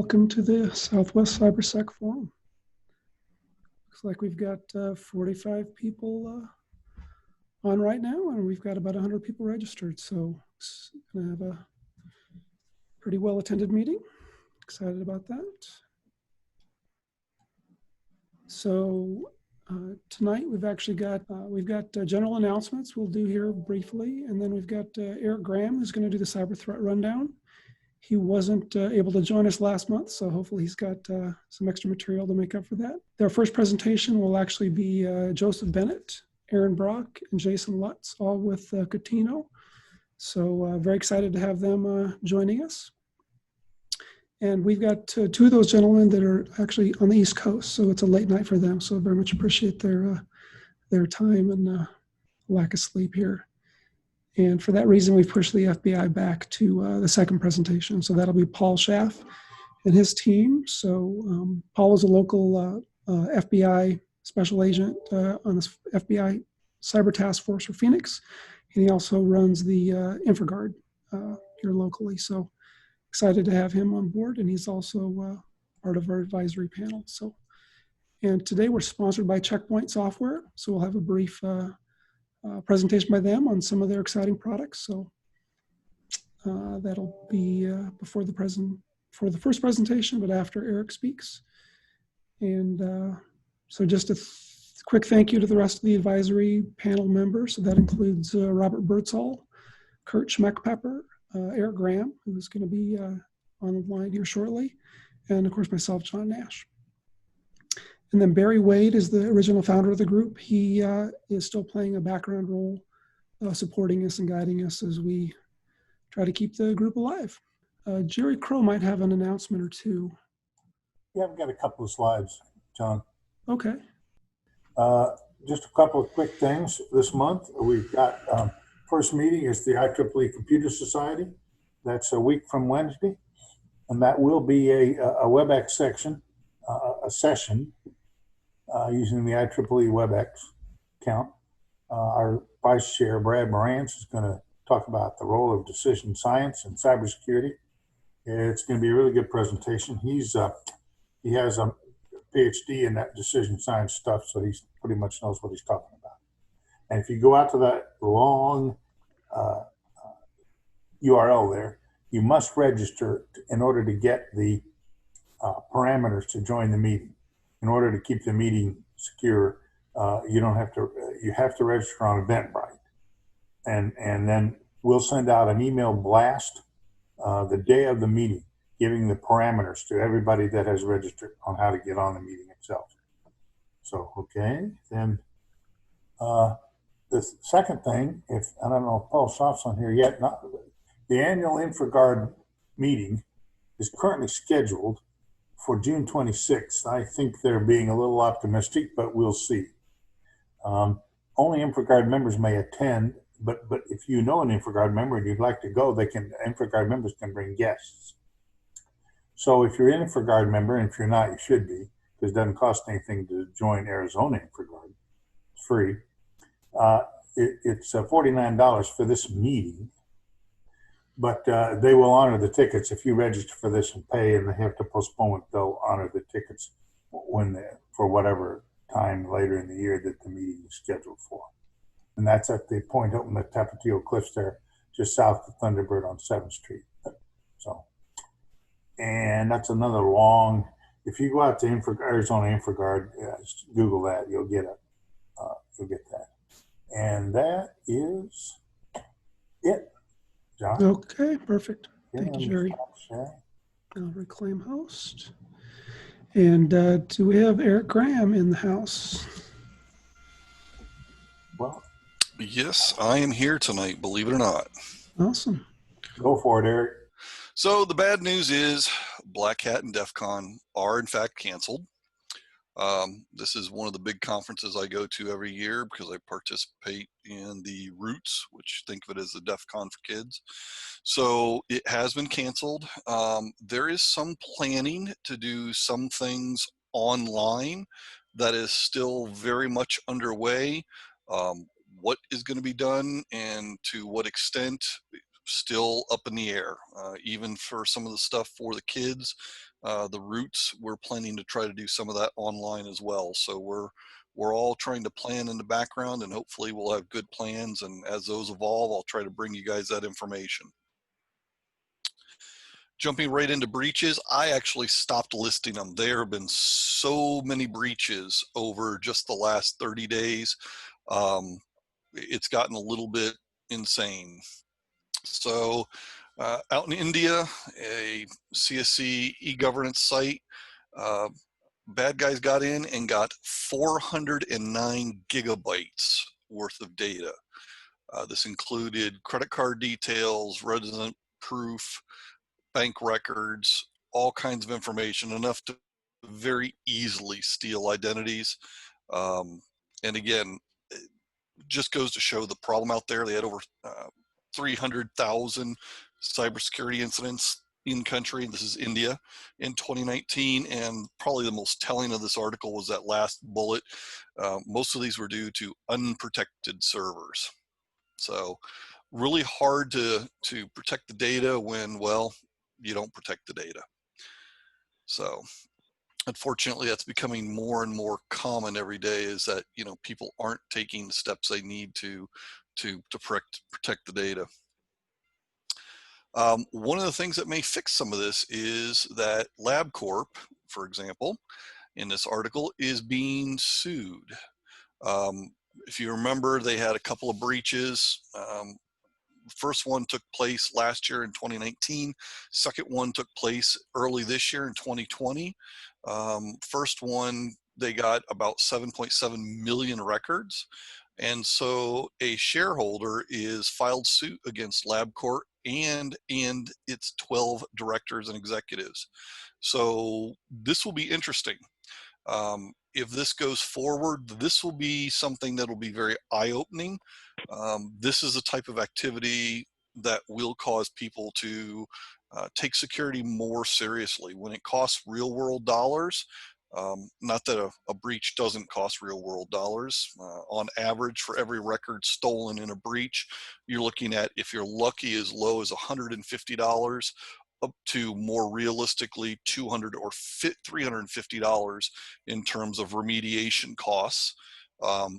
Welcome to the Southwest CyberSec Forum. Looks like we've got 45 people on right now, and we've got about 100 people registered. So it's going to have a pretty well-attended meeting. Excited about that. So tonight we've actually got general announcements we'll do here briefly, and then we've got Erik Graham who's going to do the cyber threat rundown. He wasn't able to join us last month, so hopefully he's got some extra material to make up for that. Their first presentation will actually be Joseph Bennet, Aaron Brock, and Jason Lutz, all with Contino. So very excited to have them joining us. And we've got two of those gentlemen that are actually on the East Coast, so it's a late night for them. So I very much appreciate their time and lack of sleep here. And for that reason, we've pushed the FBI back to the second presentation. So that'll be Paul Schaff and his team. So Paul is a local FBI special agent on the FBI Cyber Task Force for Phoenix. And he also runs the InfraGard here locally. So excited to have him on board. And he's also part of our advisory panel. So, and today we're sponsored by Checkpoint Software. So we'll have a brief presentation by them on some of their exciting products. So that'll be before the first presentation, but after Erik speaks. And so just a quick thank you to the rest of the advisory panel members. So that includes Robert Birdsall, Kurt Schmeckpepper, Erik Graham, who's going to be on the line here shortly, and of course myself, John Nash. And then Barry Wade is the original founder of the group. He is still playing a background role, supporting us and guiding us as we try to keep the group alive. Jerry Crow might have an announcement or two. Yeah, I've got a couple of slides, John. Okay. Just a couple of quick things. This month, we've got first meeting is the IEEE Computer Society. That's a week from Wednesday. And that will be a WebEx session using the IEEE WebEx account. Our Vice Chair, Brad Morantz, is going to talk about the role of decision science and cybersecurity. It's going to be a really good presentation. He has a PhD in that decision science stuff, so he pretty much knows what he's talking about. And if you go out to that long URL there, you must register in order to get the parameters to join the meeting. In order to keep the meeting secure, you have to register on Eventbrite. And then we'll send out an email blast the day of the meeting, giving the parameters to everybody that has registered on how to get on the meeting itself. So, okay, then the second thing, I don't know if Paul Schaff's on here yet, the annual InfraGard meeting is currently scheduled for June 26th. I think they're being a little optimistic, but we'll see. Only InfraGard members may attend, but if you know an InfraGard member and you'd like to go, InfraGard members can bring guests. So if you're an InfraGard member, and if you're not, you should be, because it doesn't cost anything to join Arizona InfraGard. It's free. It's $49 for this meeting. But they will honor the tickets if you register for this and pay, and they have to postpone it. They'll honor the tickets for whatever time later in the year that the meeting is scheduled for. And that's at the Point Hilton, the Tapatio Cliffs there, just south of Thunderbird on 7th Street. So, and that's another long. If you go out to Arizona InfraGard, just Google that, you'll get it. You'll get that. And that is it. John? Okay, perfect. Yeah, thank you, Jerry. I'll reclaim host. And do we have Erik Graham in the house? Well, yes, I am here tonight, believe it or not. Awesome. Go for it, Erik. So the bad news is Black Hat and DEF CON are in fact canceled. This is one of the big conferences I go to every year because I participate in the Roots, which think of it as the DEF CON for kids. So it has been canceled. There is some planning to do some things online that is still very much underway. What is going to be done and to what extent still up in the air. Even for some of the stuff for the kids, the roots, we're planning to try to do some of that online as well. So we're all trying to plan in the background, and hopefully we'll have good plans. And as those evolve, I'll try to bring you guys that information. Jumping right into breaches, I actually stopped listing them. There have been so many breaches over just the last 30 days. It's gotten a little bit insane. So out in India, a CSC e-governance site, bad guys got in and got 409 gigabytes worth of data. This included credit card details, resident proof, bank records, all kinds of information, enough to very easily steal identities. And again, it just goes to show the problem out there. They had over 300,000 cybersecurity incidents in country. This is India in 2019. And probably the most telling of this article was that last bullet. Most of these were due to unprotected servers. So really hard to protect the data when, well, you don't protect the data. So unfortunately, that's becoming more and more common every day, is that, you know, people aren't taking the steps they need to protect the data. One of the things that may fix some of this is that LabCorp, for example, in this article, is being sued. If you remember, they had a couple of breaches. First one took place last year in 2019. Second one took place early this year in 2020. First one, they got about 7.7 million records. And so a shareholder is filed suit against LabCorp and its 12 directors and executives. So this will be interesting. If this goes forward, this will be something that will be very eye-opening. This is a type of activity that will cause people to take security more seriously. When it costs real-world dollars, not that a breach doesn't cost real-world dollars. On average, for every record stolen in a breach, you're looking at, if you're lucky, as low as $150 up to more realistically $200 or $350 in terms of remediation costs.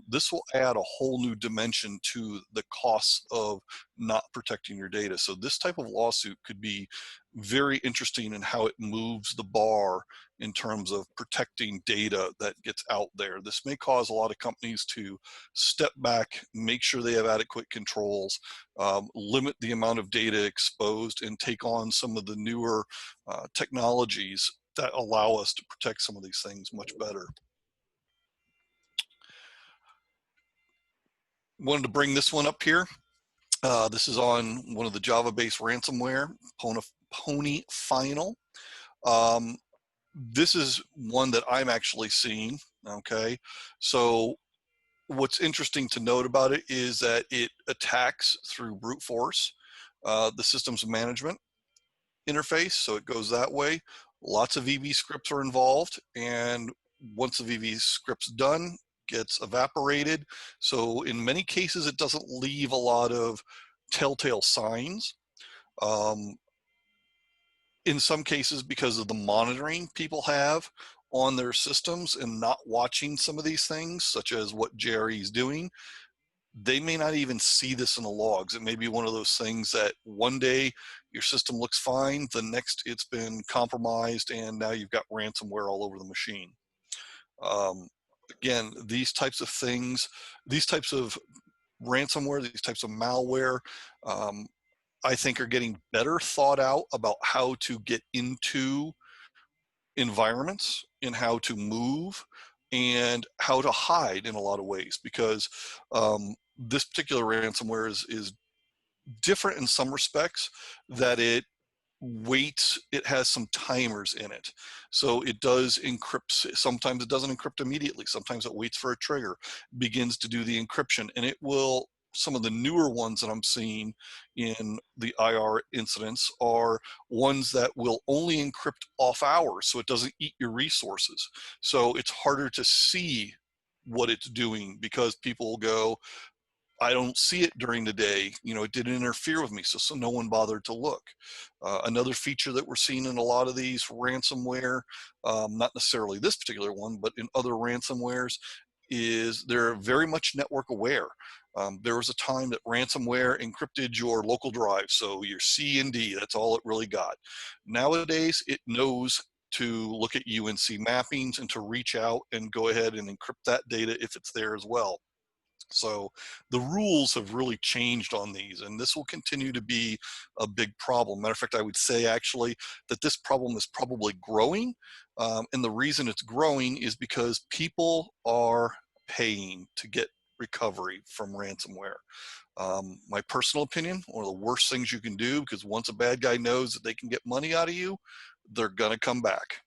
This will add a whole new dimension to the costs of not protecting your data. So this type of lawsuit could be very interesting in how it moves the bar in terms of protecting data that gets out there. This may cause a lot of companies to step back, make sure they have adequate controls, limit the amount of data exposed, and take on some of the newer technologies that allow us to protect some of these things much better. Wanted to bring this one up here. This is on one of the Java-based ransomware, Pony Final. This is one that I'm actually seeing, okay? So what's interesting to note about it is that it attacks through brute force, the systems management interface, so it goes that way. Lots of VB scripts are involved, and once the VB script's done, gets evaporated. So in many cases, it doesn't leave a lot of telltale signs. In some cases, because of the monitoring people have on their systems and not watching some of these things, such as what Jerry is doing, they may not even see this in the logs. It may be one of those things that one day your system looks fine, the next it's been compromised, and now you've got ransomware all over the machine. Again, these types of things, these types of ransomware, these types of malware, I think are getting better thought out about how to get into environments and how to move and how to hide in a lot of ways, because this particular ransomware is different in some respects, that it waits, it has some timers in it. So it does encrypt, sometimes it doesn't encrypt immediately, sometimes it waits for a trigger, begins to do the encryption, and it will, some of the newer ones that I'm seeing in the IR incidents are ones that will only encrypt off hours, so it doesn't eat your resources. So it's harder to see what it's doing, because people will go, I don't see it during the day. You know, it didn't interfere with me, so no one bothered to look. Another feature that we're seeing in a lot of these ransomware, not necessarily this particular one, but in other ransomwares, is they're very much network aware. There was a time that ransomware encrypted your local drive, so your C and D, that's all it really got. Nowadays, it knows to look at UNC mappings and to reach out and go ahead and encrypt that data if it's there as well. So the rules have really changed on these, and this will continue to be a big problem. Matter of fact, I would say actually that this problem is probably growing. And the reason it's growing is because people are paying to get recovery from ransomware. My personal opinion, one of the worst things you can do, because once a bad guy knows that they can get money out of you, they're gonna come back.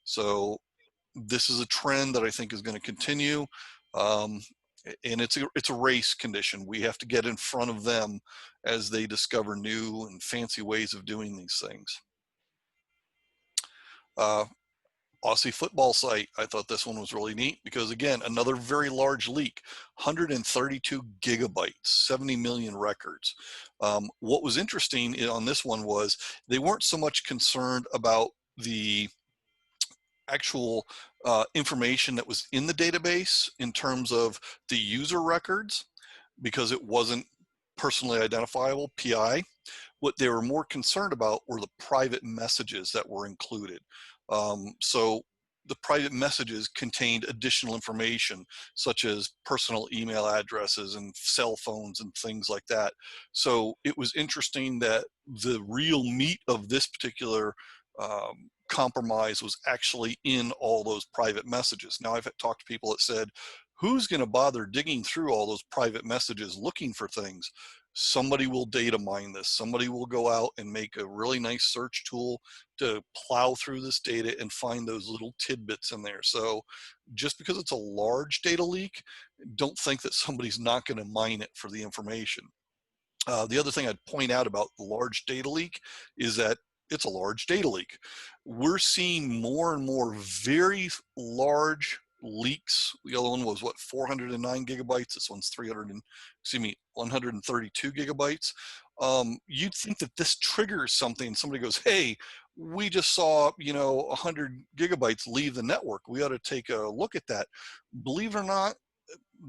So this is a trend that I think is going to continue. Um, and it's a race condition. We have to get in front of them as they discover new and fancy ways of doing these things. Aussie football site, I thought this one was really neat because, again, another very large leak, 132 gigabytes, 70 million records. What was interesting on this one was they weren't so much concerned about the actual information that was in the database in terms of the user records, because it wasn't personally identifiable, PI. What they were more concerned about were the private messages that were included. So the private messages contained additional information, such as personal email addresses and cell phones and things like that. So it was interesting that the real meat of this particular compromise was actually in all those private messages. Now, I've talked to people that said, who's going to bother digging through all those private messages looking for things? Somebody will data mine this. Somebody will go out and make a really nice search tool to plow through this data and find those little tidbits in there. So just because it's a large data leak, don't think that somebody's not going to mine it for the information. The other thing I'd point out about the large data leak is that it's a large data leak. We're seeing more and more very large leaks. The other one was what, 409 gigabytes. This one's 132 gigabytes. You'd think that this triggers something. Somebody goes, hey, we just saw, 100 gigabytes leave the network. We ought to take a look at that. Believe it or not,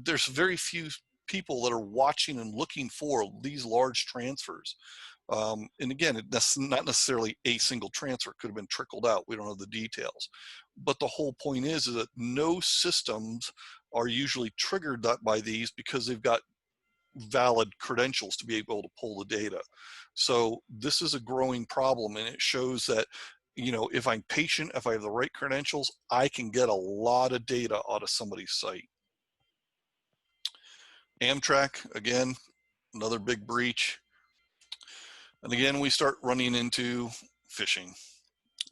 there's very few people that are watching and looking for these large transfers. And again, that's not necessarily a single transfer. It could have been trickled out. We don't know the details. But the whole point is that no systems are usually triggered by these because they've got valid credentials to be able to pull the data. So this is a growing problem, and it shows that, if I'm patient, if I have the right credentials, I can get a lot of data out of somebody's site. Amtrak, again, another big breach. And again, we start running into phishing.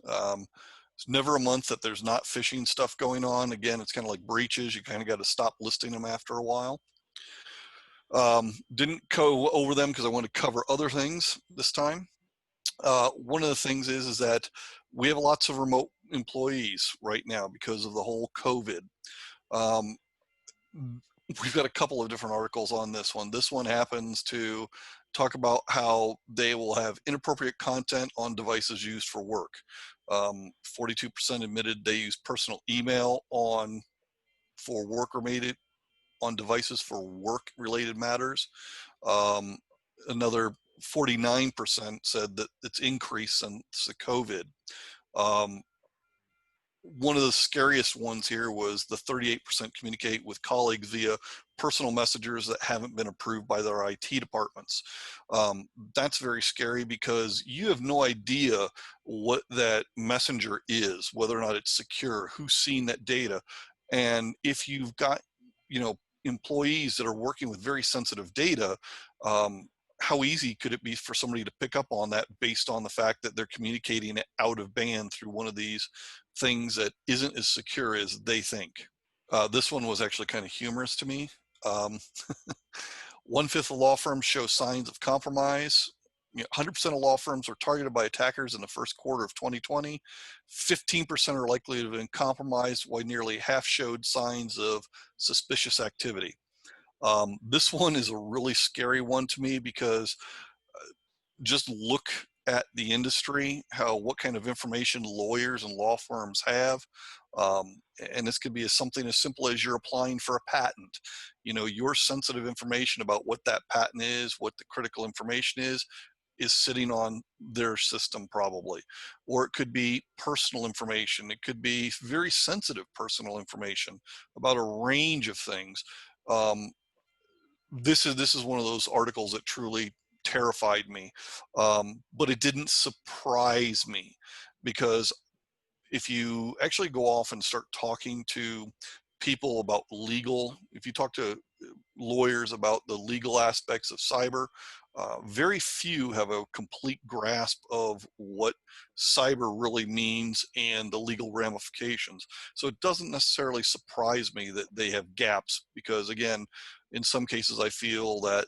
It's never a month that there's not phishing stuff going on. Again, it's kind of like breaches. You kind of got to stop listing them after a while. Didn't go over them because I want to cover other things this time. One of the things is that we have lots of remote employees right now because of the whole COVID. We've got a couple of different articles on this one. This one happens to talk about how they will have inappropriate content on devices used for work. 42% admitted they use personal email for work-related, on devices for work-related matters. Another 49% said that it's increased since the COVID. One of the scariest ones here was the 38% communicate with colleagues via personal messengers that haven't been approved by their IT departments. That's very scary because you have no idea what that messenger is, whether or not it's secure, who's seen that data. And if you've got, employees that are working with very sensitive data, how easy could it be for somebody to pick up on that based on the fact that they're communicating it out of band through one of these things that isn't as secure as they think? This one was actually kind of humorous to me. 1/5 of law firms show signs of compromise. 100% of law firms were targeted by attackers in the first quarter of 2020. 15% are likely to have been compromised, while nearly half showed signs of suspicious activity. This one is a really scary one to me because just look at the industry, what kind of information lawyers and law firms have. And this could be something as simple as you're applying for a patent. You know, your sensitive information about what that patent is, what the critical information is sitting on their system probably. Or it could be personal information. It could be very sensitive personal information about a range of things. This is one of those articles that truly terrified me, but it didn't surprise me, because if you actually go off and start talking to people about legal, if you talk to lawyers about the legal aspects of cyber, very few have a complete grasp of what cyber really means and the legal ramifications. So it doesn't necessarily surprise me that they have gaps, because again, in some cases I feel that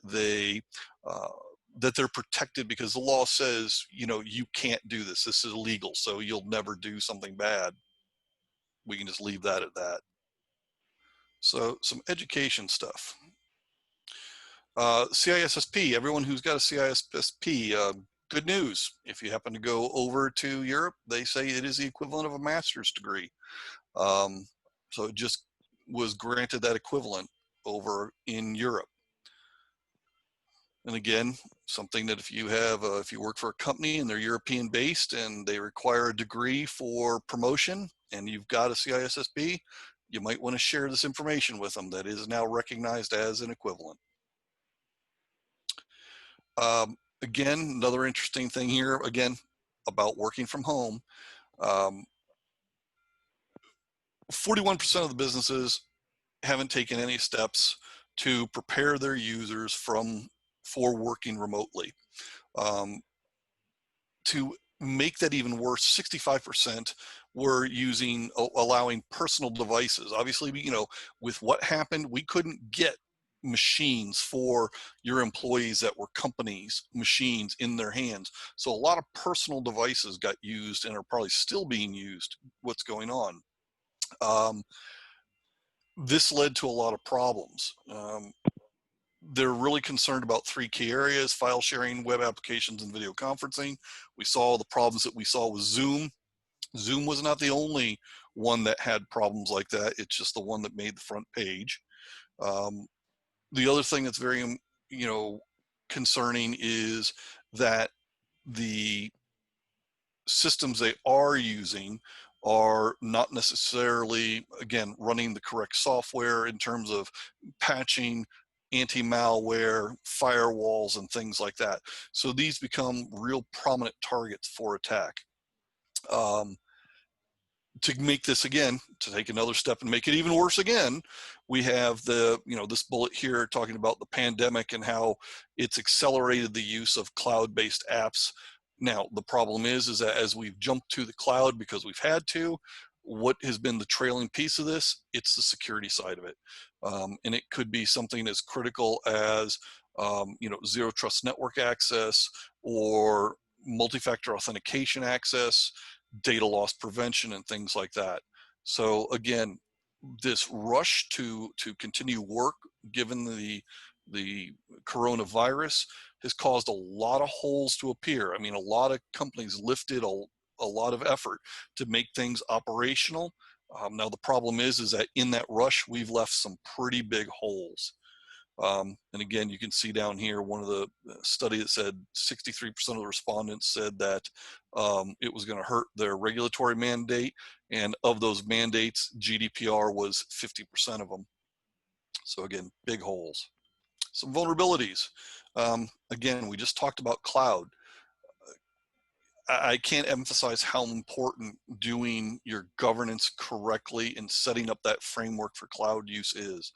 that they're protected because the law says, you know, you can't do this. This is illegal, so you'll never do something bad. We can just leave that at that. So some education stuff. CISSP, everyone who's got a CISSP, good news. If you happen to go over to Europe, they say it is the equivalent of a master's degree. So it just was granted that equivalent over in Europe. And again, something that if you have, if you work for a company and they're European based and they require a degree for promotion and you've got a CISSP, you might want to share this information with them that is now recognized as an equivalent. Again, another interesting thing here, again, about working from home. 41% of the businesses haven't taken any steps to prepare their users for working remotely. To make that even worse, 65% were allowing personal devices. Obviously, you know, with what happened, we couldn't get machines for your employees that were companies' machines in their hands. So a lot of personal devices got used and are probably still being used. What's going on? This led to a lot of problems. They're really concerned about three key areas: file sharing, web applications, and video conferencing. We saw the problems that we saw with Zoom. Zoom was not the only one that had problems like that. It's just the one that made the front page. The other thing that's very, you know, concerning is that the systems they are using are not necessarily, again, running the correct software in terms of patching, anti-malware, firewalls, and things like that. So these become real prominent targets for attack. To make this, again, to take another step and make it even worse again, we have this bullet here talking about the pandemic and how it's accelerated the use of cloud-based apps. Now, the problem is that as we've jumped to the cloud because we've had to, what has been the trailing piece of this? It's the security side of it. And it could be something as critical as, zero trust network access or multi-factor authentication access, data loss prevention, and things like that. So again, this rush to continue work, given the coronavirus, has caused a lot of holes to appear. I mean, a lot of companies lifted a lot of effort to make things operational. Now the problem is that in that rush, we've left some pretty big holes. And again, you can see down here one of the study that said 63% of the respondents said that it was going to hurt their regulatory mandate, and of those mandates, GDPR was 50% of them. So again, big holes. Some vulnerabilities. Again, we just talked about cloud. I can't emphasize how important doing your governance correctly and setting up that framework for cloud use is.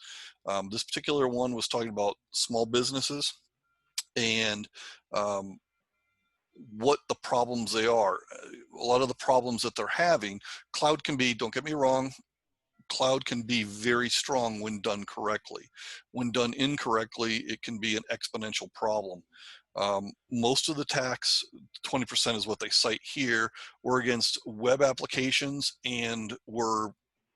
This particular one was talking about small businesses and what the problems they are. A lot of the problems that they're having, cloud can be, don't get me wrong, cloud can be very strong when done correctly. When done incorrectly, it can be an exponential problem. Most of the attacks, 20% is what they cite here, were against web applications and were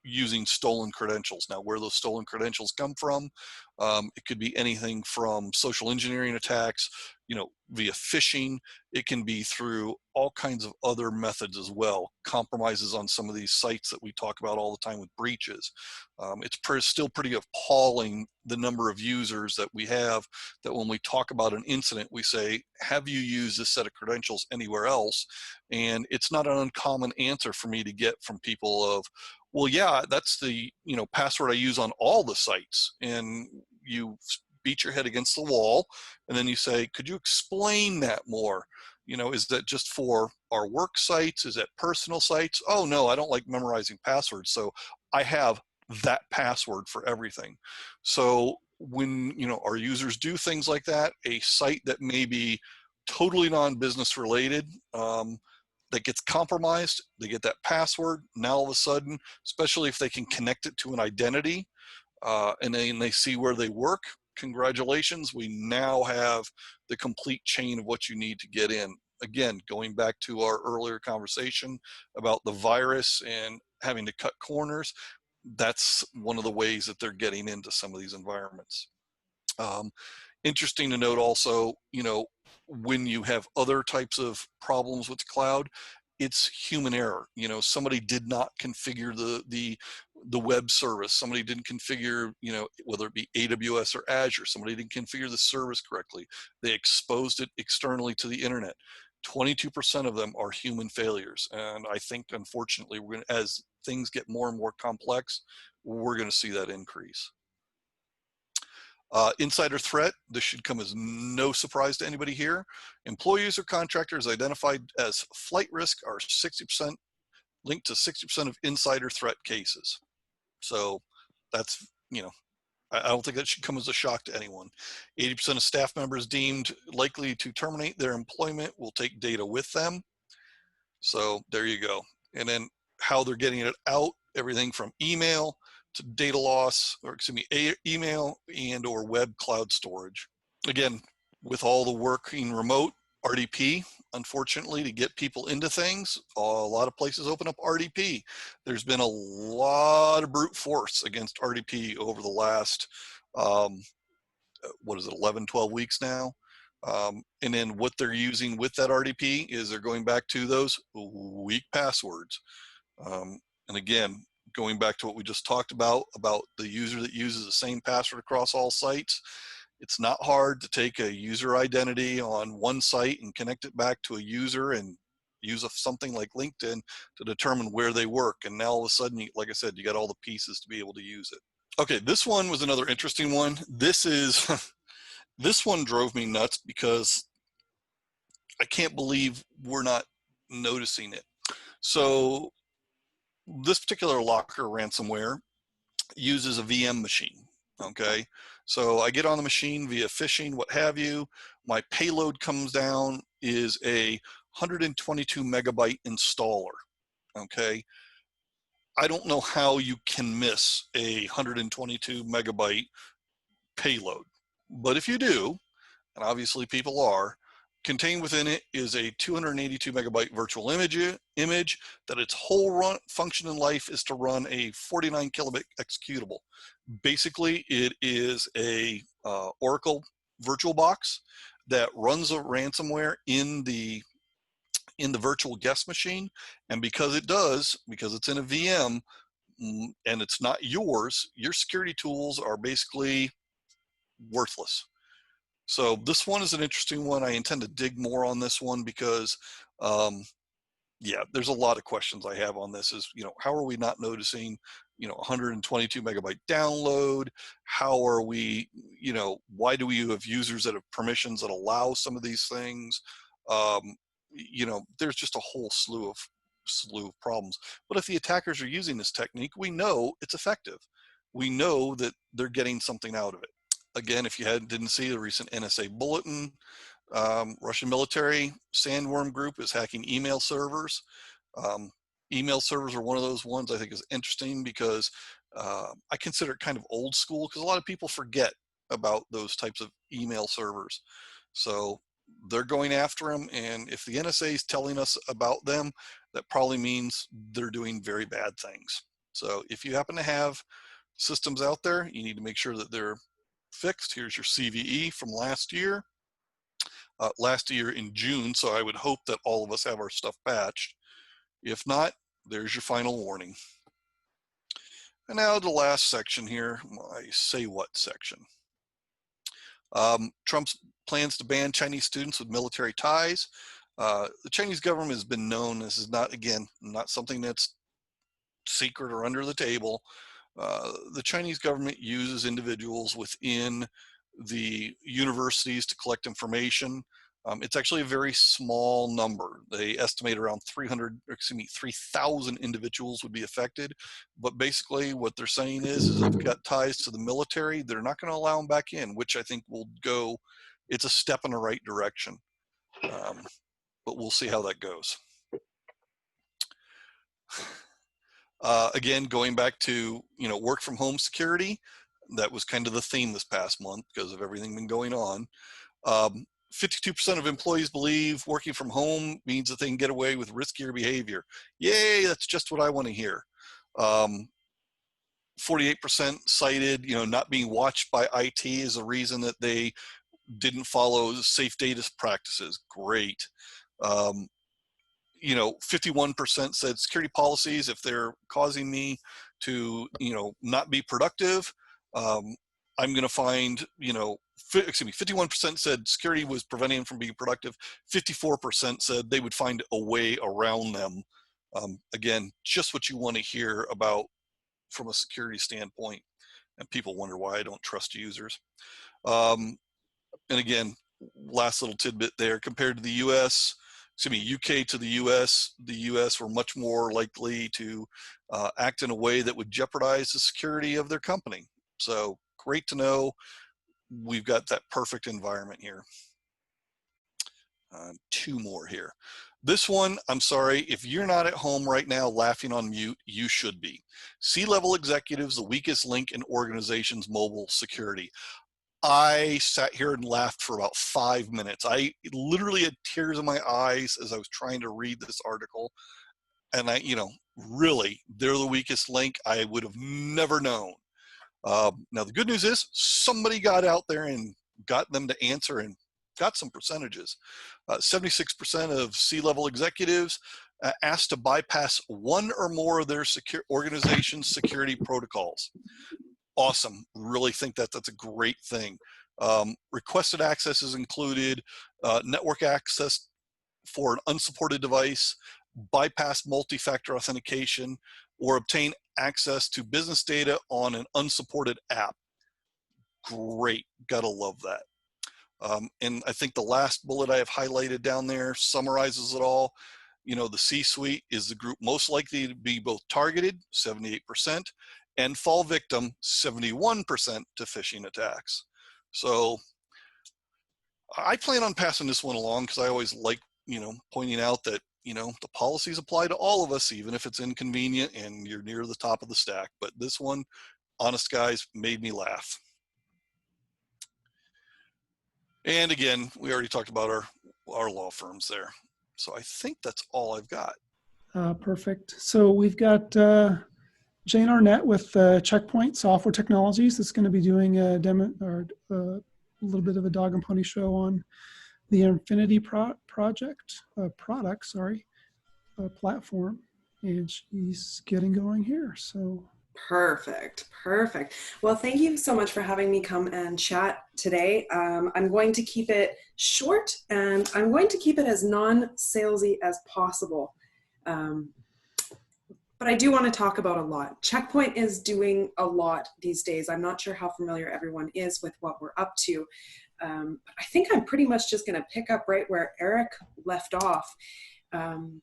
using stolen credentials. Now, where those stolen credentials come from, it could be anything from social engineering attacks, via phishing. It can be through all kinds of other methods as well. Compromises on some of these sites that we talk about all the time with breaches. It's still pretty appalling, the number of users that we have, that when we talk about an incident, we say, have you used this set of credentials anywhere else? And it's not an uncommon answer for me to get from people of, well, yeah, that's the password I use on all the sites. And you beat your head against the wall, and then you say, could you explain that more? Is that just for our work sites? Is that personal sites? Oh no, I don't like memorizing passwords, so I have that password for everything. So when our users do things like that, a site that may be totally non-business related, that gets compromised, they get that password. Now all of a sudden, especially if they can connect it to an identity, and then they see where they work, congratulations, we now have the complete chain of what you need to get in. Again, going back to our earlier conversation about the virus and having to cut corners, that's one of the ways that they're getting into some of these environments. Interesting to note also, when you have other types of problems with the cloud, it's human error. Somebody did not configure the web service. Somebody didn't configure, whether it be AWS or Azure, somebody didn't configure the service correctly. They exposed it externally to the internet. 22% of them are human failures. And I think, unfortunately, as things get more and more complex, we're going to see that increase. Insider threat, this should come as no surprise to anybody here. Employees or contractors identified as flight risk are 60%, linked to 60% of insider threat cases. So that's, I don't think that should come as a shock to anyone. 80% of staff members deemed likely to terminate their employment will take data with them. So there you go. And then how they're getting it out, everything from email to data loss, or email and or web cloud storage. Again, with all the working remote, RDP, unfortunately, to get people into things, a lot of places open up RDP. There's been a lot of brute force against RDP over the last, 11, 12 weeks now. And then what they're using with that RDP is they're going back to those weak passwords. And again, going back to what we just talked about the user that uses the same password across all sites, it's not hard to take a user identity on one site and connect it back to a user and use something like LinkedIn to determine where they work. And now all of a sudden, like I said, you got all the pieces to be able to use it. Okay, this one was another interesting one. This one drove me nuts because I can't believe we're not noticing it. So this particular locker ransomware uses a VM machine. Okay, so I get on the machine via phishing, what have you. My payload comes down is a 122 megabyte installer. Okay, I don't know how you can miss a 122 megabyte payload, but if you do, and obviously people are, contained within it is a 282 megabyte virtual image that its whole function in life is to run a 49 kilobit executable. Basically, it is a Oracle virtual box that runs a ransomware in the virtual guest machine. And because it's in a VM and it's not yours, your security tools are basically worthless. So this one is an interesting one. I intend to dig more on this one because, yeah, there's a lot of questions I have on this. Is, how are we not noticing, 122 megabyte download? How are we, why do we have users that have permissions that allow some of these things? There's just a whole slew of problems. But if the attackers are using this technique, we know it's effective. We know that they're getting something out of it. Again, if you didn't see the recent NSA bulletin, Russian military sandworm group is hacking email servers. Email servers are one of those ones I think is interesting because I consider it kind of old school because a lot of people forget about those types of email servers. So they're going after them, and if the NSA is telling us about them, that probably means they're doing very bad things. So if you happen to have systems out there, you need to make sure that they're fixed. Here's your CVE from last year in June. So I would hope that all of us have our stuff patched. If not, there's your final warning. And now the last section here, my say what section. Trump plans to ban Chinese students with military ties. The Chinese government has been known, this is not, again, not something that's secret or under the table. The Chinese government uses individuals within the universities to collect information. It's actually a very small number. They estimate around 3,000 individuals would be affected. But basically what they're saying is if they've got ties to the military, they're not going to allow them back in, which I think will go, it's a step in the right direction. But we'll see how that goes. Again, going back to, work from home security, that was kind of the theme this past month because of everything been going on. 52% of employees believe working from home means that they can get away with riskier behavior. Yay, that's just what I want to hear. 48% cited, not being watched by IT as a reason that they didn't follow safe data practices. Great. 51% said security policies, if they're causing me to, not be productive, I'm going to find, 51% said security was preventing them from being productive. 54% said they would find a way around them. Again, just what you want to hear about from a security standpoint. And people wonder why I don't trust users. And again, last little tidbit there, compared to the US, UK to the US were much more likely to act in a way that would jeopardize the security of their company. So great to know we've got that perfect environment here. Two more here. This one, I'm sorry, if you're not at home right now laughing on mute, you should be. C-level executives, the weakest link in organizations' mobile security. I sat here and laughed for about 5 minutes. I literally had tears in my eyes as I was trying to read this article. And really, they're the weakest link. I would have never known. Now, the good news is somebody got out there and got them to answer and got some percentages. 76% of C-level executives asked to bypass one or more of their organization's security protocols. Awesome. Really think that that's a great thing. Requested access is included, network access for an unsupported device, bypass multi-factor authentication, or obtain access to business data on an unsupported app. Great. Gotta love that. And I think the last bullet I have highlighted down there summarizes it all. The C-suite is the group most likely to be both targeted, 78%, and fall victim, 71% to phishing attacks. So I plan on passing this one along because I always like, pointing out that, the policies apply to all of us, even if it's inconvenient and you're near the top of the stack. But this one, honest guys, made me laugh. And again, we already talked about our law firms there. So I think that's all I've got. Perfect. So we've got Jane Arnett with Checkpoint Software Technologies that's going to be doing a demo or a little bit of a dog and pony show on the Infinity platform, and she's getting going here. So perfect. Well, thank you so much for having me come and chat today. I'm going to keep it short and I'm going to keep it as non-salesy as possible. But I do want to talk about a lot. Checkpoint is doing a lot these days. I'm not sure how familiar everyone is with what we're up to. I think I'm pretty much just going to pick up right where Erik left off and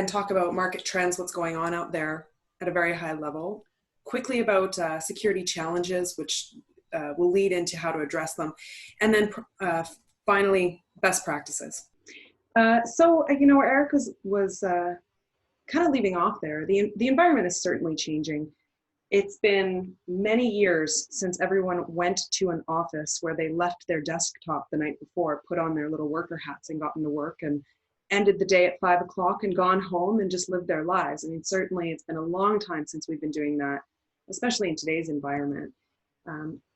talk about market trends, what's going on out there at a very high level. Quickly about security challenges, which will lead into how to address them. And then finally, best practices. So, where Erik was kind of leaving off there, the environment is certainly changing. It's been many years since everyone went to an office where they left their desktop the night before, put on their little worker hats and got into work and ended the day at 5 o'clock and gone home and just lived their lives. I mean, certainly it's been a long time since we've been doing that, especially in today's environment.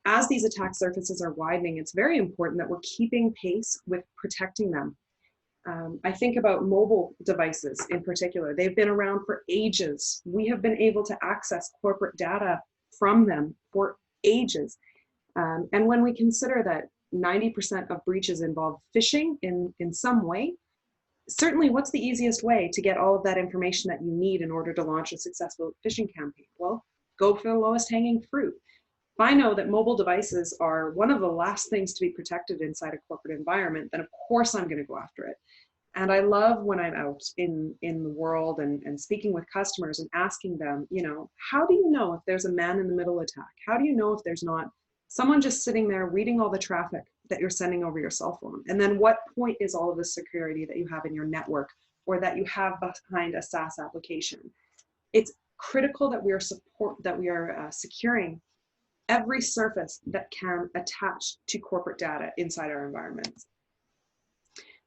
As these attack surfaces are widening, it's very important that we're keeping pace with protecting them. I think about mobile devices in particular. They've been around for ages. We have been able to access corporate data from them for ages. And when we consider that 90% of breaches involve phishing in some way, certainly what's the easiest way to get all of that information that you need in order to launch a successful phishing campaign? Well, go for the lowest hanging fruit. If I know that mobile devices are one of the last things to be protected inside a corporate environment, then of course I'm going to go after it. And I love when I'm out in the world and speaking with customers and asking them, you know, how do you know if there's a man in the middle attack? How do you know if there's not someone just sitting there reading all the traffic that you're sending over your cell phone? And then what point is all of the security that you have in your network or that you have behind a SaaS application? It's critical that we are securing every surface that can attach to corporate data inside our environments.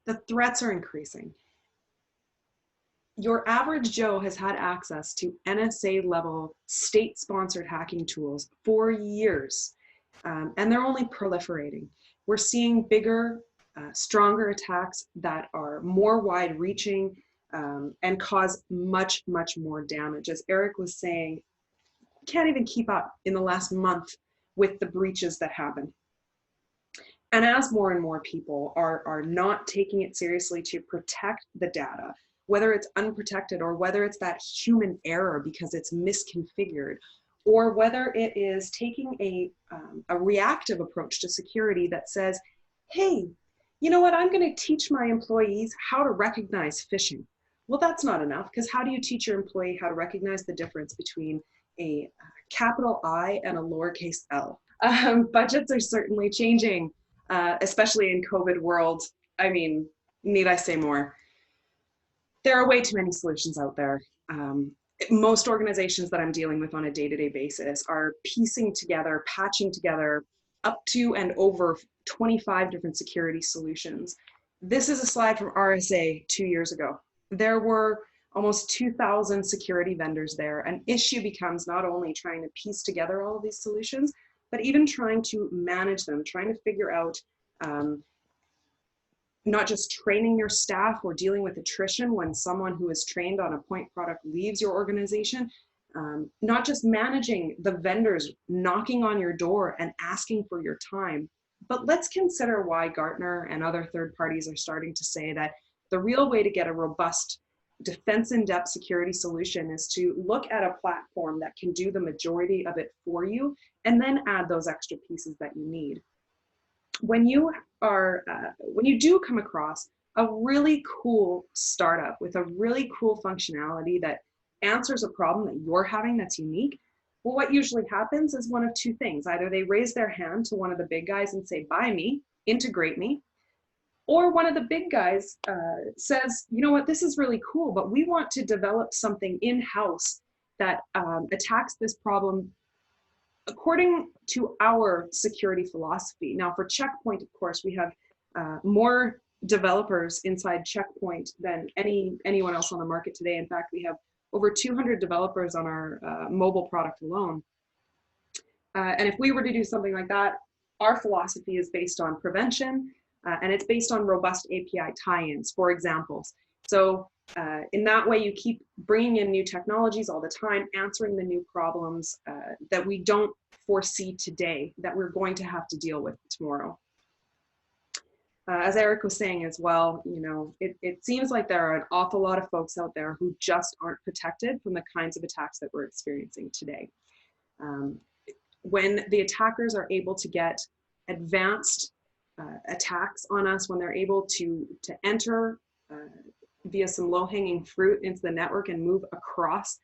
The threats are increasing. Your average Joe has had access to NSA level state-sponsored hacking tools for years, and they're only proliferating. We're seeing bigger, stronger attacks that are more wide-reaching and cause much, much more damage. As Erik was saying, can't even keep up in the last month with the breaches that happen. And as more and more people are not taking it seriously to protect the data, whether it's unprotected or whether it's that human error because it's misconfigured, or whether it is taking a reactive approach to security that says, hey, you know what, I'm going to teach my employees how to recognize phishing. Well, that's not enough, because how do you teach your employee how to recognize the difference between a capital I and a lowercase l? Budgets are certainly changing, especially in COVID world. I mean, need I say more? There are way too many solutions out there. Most organizations that I'm dealing with on a day-to-day basis are piecing together, patching together up to and over 25 different security solutions. This is a slide from RSA 2 years ago. There were almost 2,000 security vendors there. An issue becomes not only trying to piece together all of these solutions, but even trying to manage them, trying to figure out not just training your staff or dealing with attrition when someone who is trained on a point product leaves your organization, not just managing the vendors knocking on your door and asking for your time, but let's consider why Gartner and other third parties are starting to say that the real way to get a robust defense in-depth security solution is to look at a platform that can do the majority of it for you and then add those extra pieces that you need. When you do come across a really cool startup with a really cool functionality that answers a problem that you're having that's unique, well, what usually happens is one of two things. Either they raise their hand to one of the big guys and say, buy me, integrate me, or one of the big guys says, you know what, this is really cool, but we want to develop something in-house that attacks this problem according to our security philosophy. Now for Checkpoint, of course, we have more developers inside Checkpoint than anyone else on the market today. In fact, we have over 200 developers on our mobile product alone. And if we were to do something like that, our philosophy is based on prevention, and it's based on robust API tie-ins, for examples. So in that way, you keep bringing in new technologies all the time, answering the new problems that we don't foresee today that we're going to have to deal with tomorrow. As Erik was saying as well, you know, it seems like there are an awful lot of folks out there who just aren't protected from the kinds of attacks that we're experiencing today. When the attackers are able to get advanced attacks on us, when they're able to enter via some low-hanging fruit into the network and move across,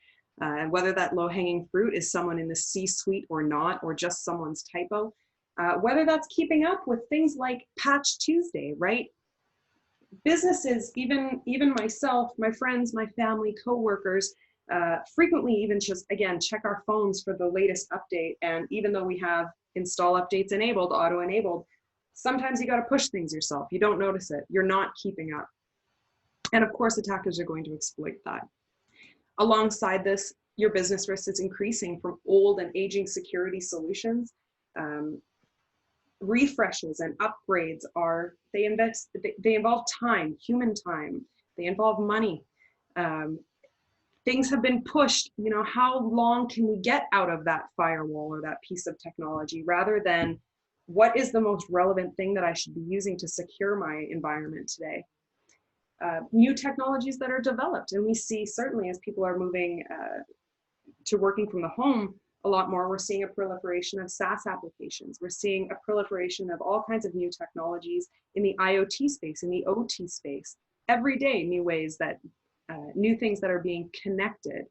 whether that low-hanging fruit is someone in the C-suite or not, or just someone's typo, whether that's keeping up with things like Patch Tuesday, right? Businesses, even myself, my friends, my family, coworkers, frequently even just, again, check our phones for the latest update. And even though we have install updates enabled, auto-enabled, sometimes you got to push things yourself. You don't notice it. You're not keeping up. And of course, attackers are going to exploit that. Alongside this, your business risk is increasing from old and aging security solutions. Refreshes and upgrades they involve time, human time. They involve money. Things have been pushed. You know, how long can we get out of that firewall or that piece of technology, rather than what is the most relevant thing that I should be using to secure my environment today? New technologies that are developed, and we see certainly as people are moving to working from the home a lot more, we're seeing a proliferation of SaaS applications. We're seeing a proliferation of all kinds of new technologies in the IoT space, in the OT space. Every day, new ways that, new things that are being connected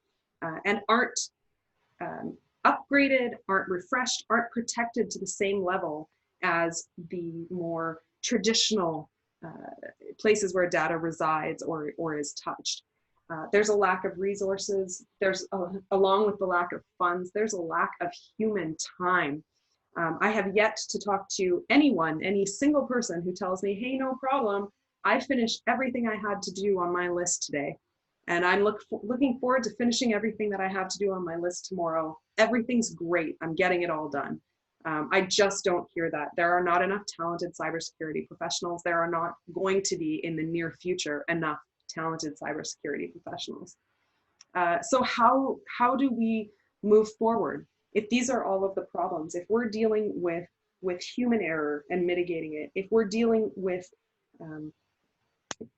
and aren't upgraded, aren't refreshed, aren't protected to the same level as the more traditional places where data resides or is touched. There's a lack of resources. Along with the lack of funds, there's a lack of human time. I have yet to talk to anyone, any single person who tells me, hey, no problem, I finished everything I had to do on my list today. And I'm looking forward to finishing everything that I have to do on my list tomorrow. Everything's great. I'm getting it all done. I just don't hear that. There are not enough talented cybersecurity professionals. There are not going to be in the near future enough talented cybersecurity professionals. So how do we move forward if these are all of the problems? If we're dealing with human error and mitigating it, if we're dealing with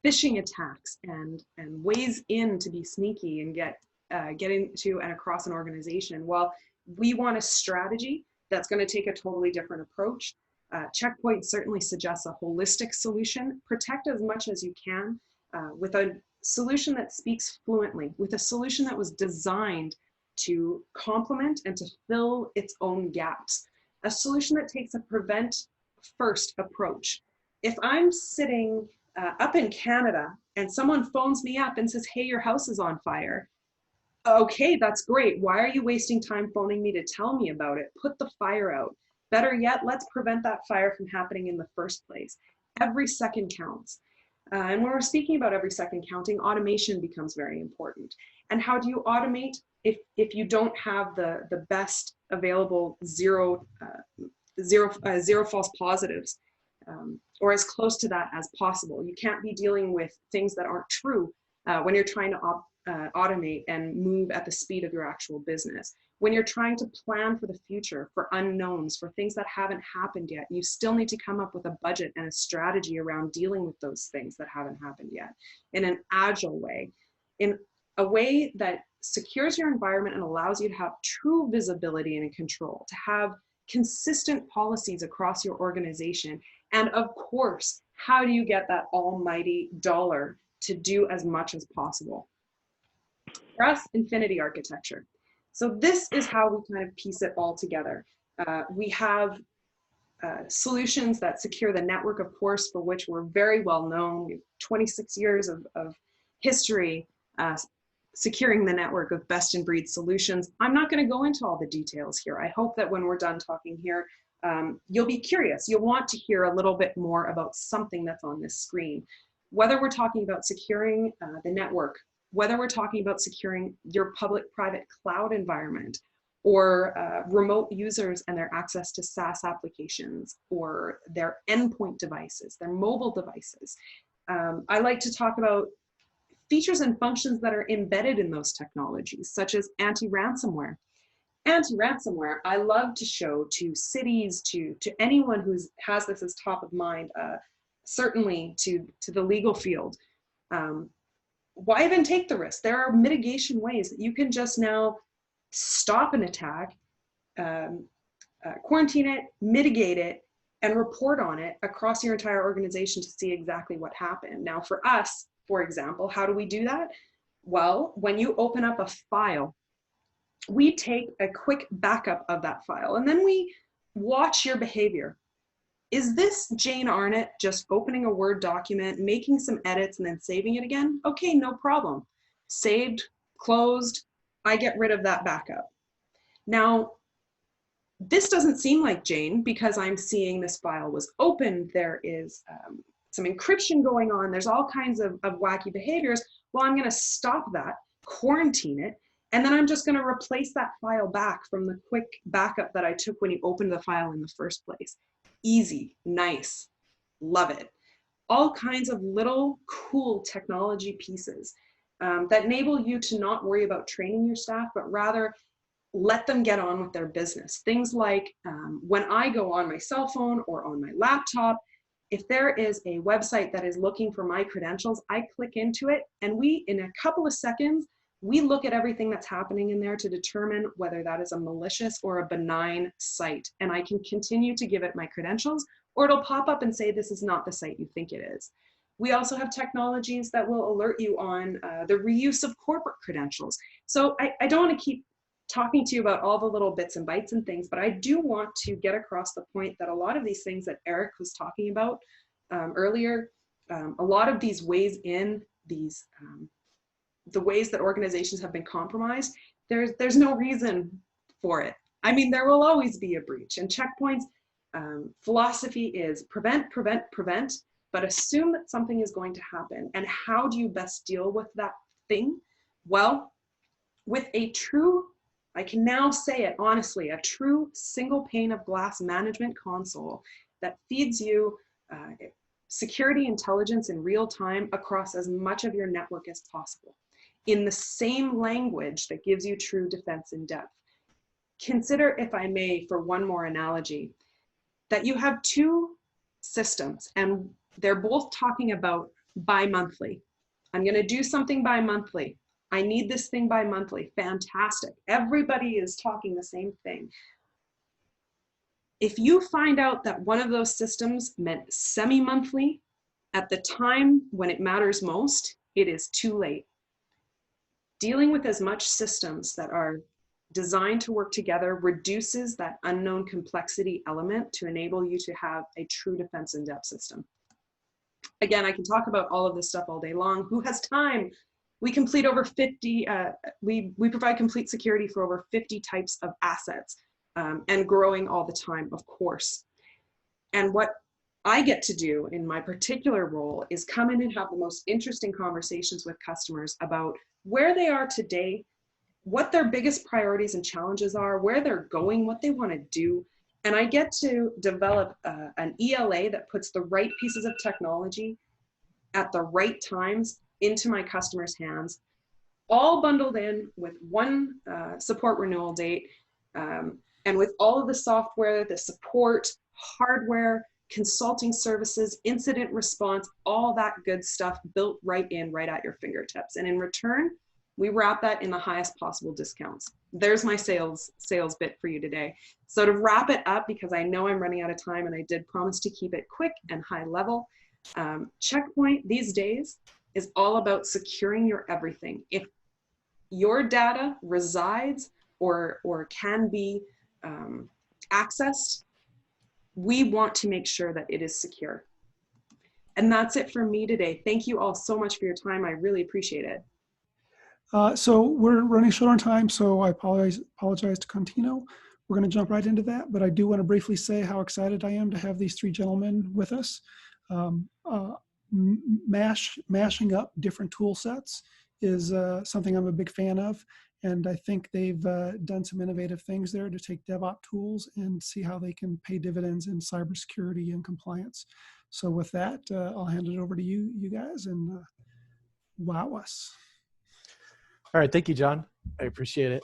phishing attacks and ways in to be sneaky and get into and across an organization, well, we want a strategy that's going to take a totally different approach. Checkpoint certainly suggests a holistic solution. Protect as much as you can with a solution that speaks fluently, with a solution that was designed to complement and to fill its own gaps. A solution that takes a prevent first approach. If I'm sitting up in Canada and someone phones me up and says, hey, your house is on fire. Okay, that's great. Why are you wasting time phoning me to tell me about it? Put the fire out. Better yet, let's prevent that fire from happening in the first place. Every second counts. And when we're speaking about every second counting, automation becomes very important. And how do you automate if you don't have the best available zero false positives, or as close to that as possible? You can't be dealing with things that aren't true when you're trying to automate and move at the speed of your actual business. When you're trying to plan for the future, for unknowns, for things that haven't happened yet, you still need to come up with a budget and a strategy around dealing with those things that haven't happened yet in an agile way, in a way that secures your environment and allows you to have true visibility and control, to have consistent policies across your organization. And of course, how do you get that almighty dollar to do as much as possible? For us, infinity architecture. So this is how we kind of piece it all together. We have solutions that secure the network, of course, for which we're very well known. We have 26 years of history securing the network of best in breed solutions. I'm not going to go into all the details here. I hope that when we're done talking here, you'll be curious. You'll want to hear a little bit more about something that's on this screen. Whether we're talking about securing the network, whether we're talking about securing your public-private cloud environment, or remote users and their access to SaaS applications, or their endpoint devices, their mobile devices. I like to talk about features and functions that are embedded in those technologies, such as anti-ransomware. Anti-ransomware, I love to show to cities, to anyone who has this as top of mind, certainly to the legal field. Why even take the risk? There are mitigation ways that you can just now stop an attack, quarantine it, mitigate it, and report on it across your entire organization to see exactly what happened. Now for us, for example, how do we do that? Well, when you open up a file, we take a quick backup of that file, and then we watch your behavior. Is this Jane Arnott just opening a Word document, making some edits, and then saving it again? Okay, no problem. Saved, closed, I get rid of that backup. Now, this doesn't seem like Jane because I'm seeing this file was opened. There is some encryption going on. There's all kinds of wacky behaviors. Well, I'm going to stop that, quarantine it, and then I'm just going to replace that file back from the quick backup that I took when you opened the file in the first place. Easy, nice, love it. All kinds of little cool technology pieces that enable you to not worry about training your staff, but rather let them get on with their business. Things like when I go on my cell phone or on my laptop, if there is a website that is looking for my credentials, I click into it, and in a couple of seconds, we look at everything that's happening in there to determine whether that is a malicious or a benign site. And I can continue to give it my credentials, or it'll pop up and say, this is not the site you think it is. We also have technologies that will alert you on the reuse of corporate credentials. So I don't want to keep talking to you about all the little bits and bytes and things, but I do want to get across the point that a lot of these things that Erik was talking about earlier, a lot of these ways in, the ways that organizations have been compromised, there's no reason for it. I mean, there will always be a breach, and Checkpoint's philosophy is prevent, prevent, prevent, but assume that something is going to happen. And how do you best deal with that thing? Well, with a true, I can now say it honestly, a true single pane of glass management console that feeds you security intelligence in real time across as much of your network as possible, in the same language that gives you true defense in depth. Consider, if I may, for one more analogy, that you have two systems and they're both talking about bi-monthly. I'm going to do something bi-monthly. I need this thing bi-monthly. Fantastic. Everybody is talking the same thing. If you find out that one of those systems meant semi-monthly at the time when it matters most, it is too late. Dealing with as much systems that are designed to work together reduces that unknown complexity element to enable you to have a true defense in depth system. Again, I can talk about all of this stuff all day long. Who has time? We complete over 50, we provide complete security for over 50 types of assets and growing all the time, of course. And what I get to do in my particular role is come in and have the most interesting conversations with customers about where they are today, what their biggest priorities and challenges are, where they're going, what they want to do. And I get to develop an ELA that puts the right pieces of technology at the right times into my customers' hands, all bundled in with one support renewal date, and with all of the software, the support, hardware, consulting services, incident response, all that good stuff built right at your fingertips. And in return, we wrap that in the highest possible discounts. There's my sales bit for you today. So to wrap it up, because I know I'm running out of time and I did promise to keep it quick and high level, Checkpoint these days is all about securing your everything. If your data resides or can be accessed, we want to make sure that it is secure. And that's it for me today. Thank you all so much for your time. I really appreciate it. So we're running short on time, so I apologize to Contino. We're going to jump right into that, but I do want to briefly say how excited I am to have these three gentlemen with us. Mashing up different tool sets is something I'm a big fan of, and I think they've done some innovative things there to take DevOps tools and see how they can pay dividends in cybersecurity and compliance. So with that, I'll hand it over to you guys, and wow us. All right, thank you, John. I appreciate it.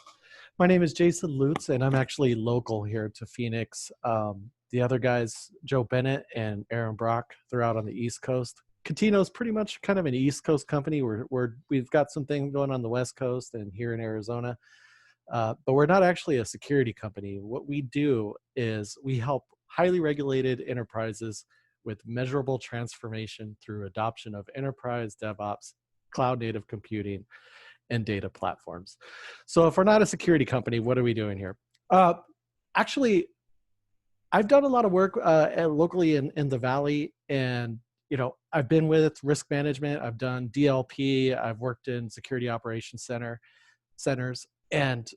My name is Jason Lutz, and I'm actually local here to Phoenix. The other guys, Joe Bennet and Aaron Brock, they're out on the East Coast. Contino is pretty much kind of an East Coast company. We've got some things going on the West Coast and here in Arizona, but we're not actually a security company. What we do is we help highly regulated enterprises with measurable transformation through adoption of enterprise DevOps, cloud native computing, and data platforms. So if we're not a security company, what are we doing here? Actually, I've done a lot of work locally in the Valley, and I've been with risk management. I've done DLP. I've worked in security operations centers, and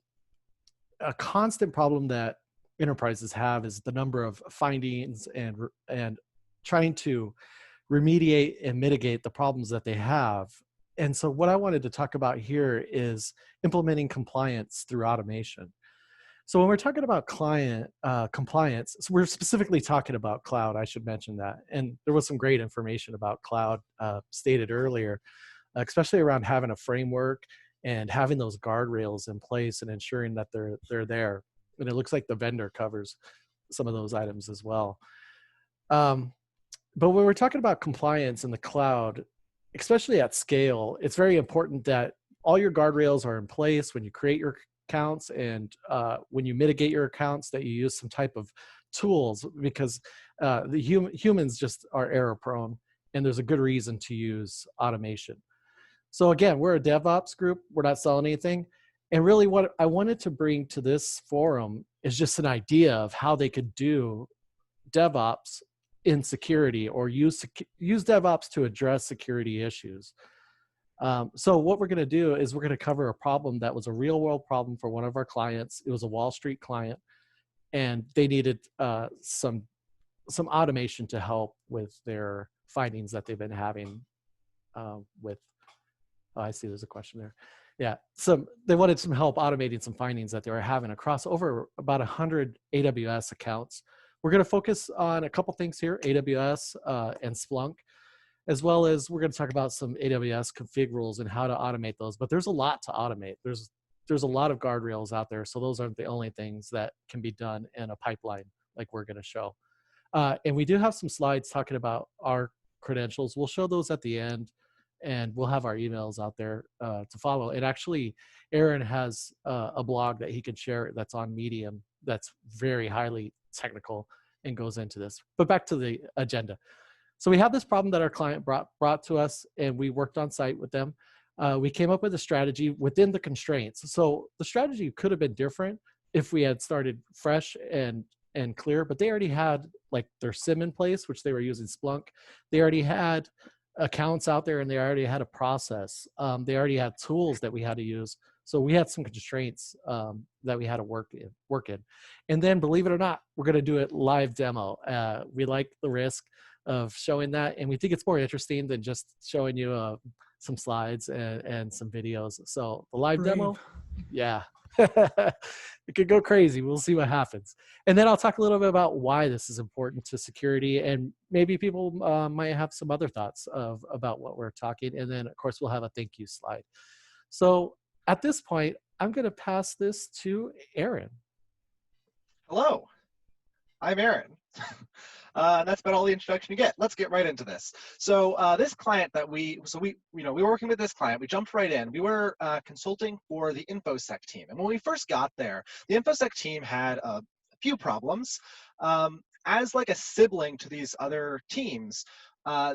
a constant problem that enterprises have is the number of findings and trying to remediate and mitigate the problems that they have. And so what I wanted to talk about here is implementing compliance through automation. So when we're talking about client compliance, so we're specifically talking about cloud, I should mention that. And there was some great information about cloud stated earlier, especially around having a framework and having those guardrails in place and ensuring that they're there. And it looks like the vendor covers some of those items as well. But when we're talking about compliance in the cloud, especially at scale, it's very important that all your guardrails are in place when you create your accounts and when you mitigate your accounts, that you use some type of tools, because the humans just are error prone, and there's a good reason to use automation. So again, we're a DevOps group. We're not selling anything. And really what I wanted to bring to this forum is just an idea of how they could do DevOps in security, or use DevOps to address security issues. So what we're going to do is we're going to cover a problem that was a real world problem for one of our clients. It was a Wall Street client, and they needed some automation to help with their findings that they've been having with, I see there's a question there. Yeah, they wanted some help automating some findings that they were having across over about 100 AWS accounts. We're going to focus on a couple things here, AWS and Splunk, as well as we're going to talk about some AWS config rules and how to automate those. But there's a lot to automate. There's a lot of guardrails out there, so those aren't the only things that can be done in a pipeline like we're going to show. And we do have some slides talking about our credentials. We'll show those at the end, and we'll have our emails out there to follow. And actually, Aaron has a blog that he can share that's on Medium that's very highly technical and goes into this. But back to the agenda. So we have this problem that our client brought to us, and we worked on site with them. We came up with a strategy within the constraints. So the strategy could have been different if we had started fresh and clear, but they already had like their SIM in place, which they were using Splunk. They already had accounts out there, and they already had a process. They already had tools that we had to use. So we had some constraints that we had to work in. And then, believe it or not, we're going to do it live demo. We like the risk of showing that, and we think it's more interesting than just showing you some slides and some videos. So the live demo, yeah, it could go crazy. We'll see what happens. And then I'll talk a little bit about why this is important to security, and maybe people might have some other thoughts about what we're talking. And then, of course, we'll have a thank you slide. So at this point, I'm going to pass this to Aaron. Hello, I'm Aaron. That's about all the introduction you get. Let's get right into this. So this client that we were working with this client. We jumped right in. We were consulting for the InfoSec team. And when we first got there, the InfoSec team had a few problems. As like a sibling to these other teams,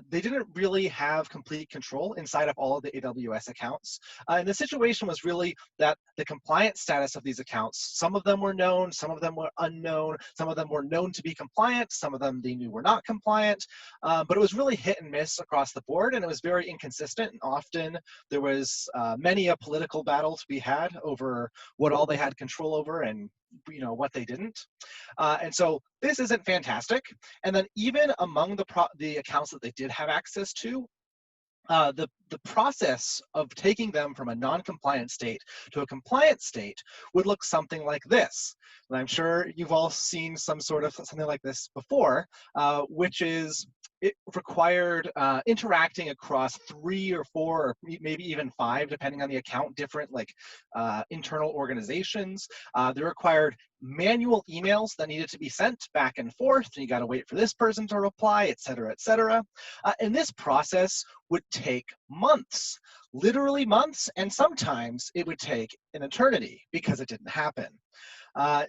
they didn't really have complete control inside of all of the AWS accounts. And the situation was really that the compliance status of these accounts, some of them were known, some of them were unknown, some of them were known to be compliant, some of them they knew were not compliant, but it was really hit and miss across the board, and it was very inconsistent. And often there was many a political battle to be had over what all they had control over and what they didn't. And so this isn't fantastic. And then even among the accounts that they did have access to, the process of taking them from a non-compliant state to a compliant state would look something like this. And I'm sure you've all seen something like this before, which is it required interacting across 3 or 4 or maybe even 5, depending on the account, different internal organizations. They required manual emails that needed to be sent back and forth, and you got to wait for this person to reply, et cetera, et cetera. And this process would take months, literally months, and sometimes it would take an eternity because it didn't happen.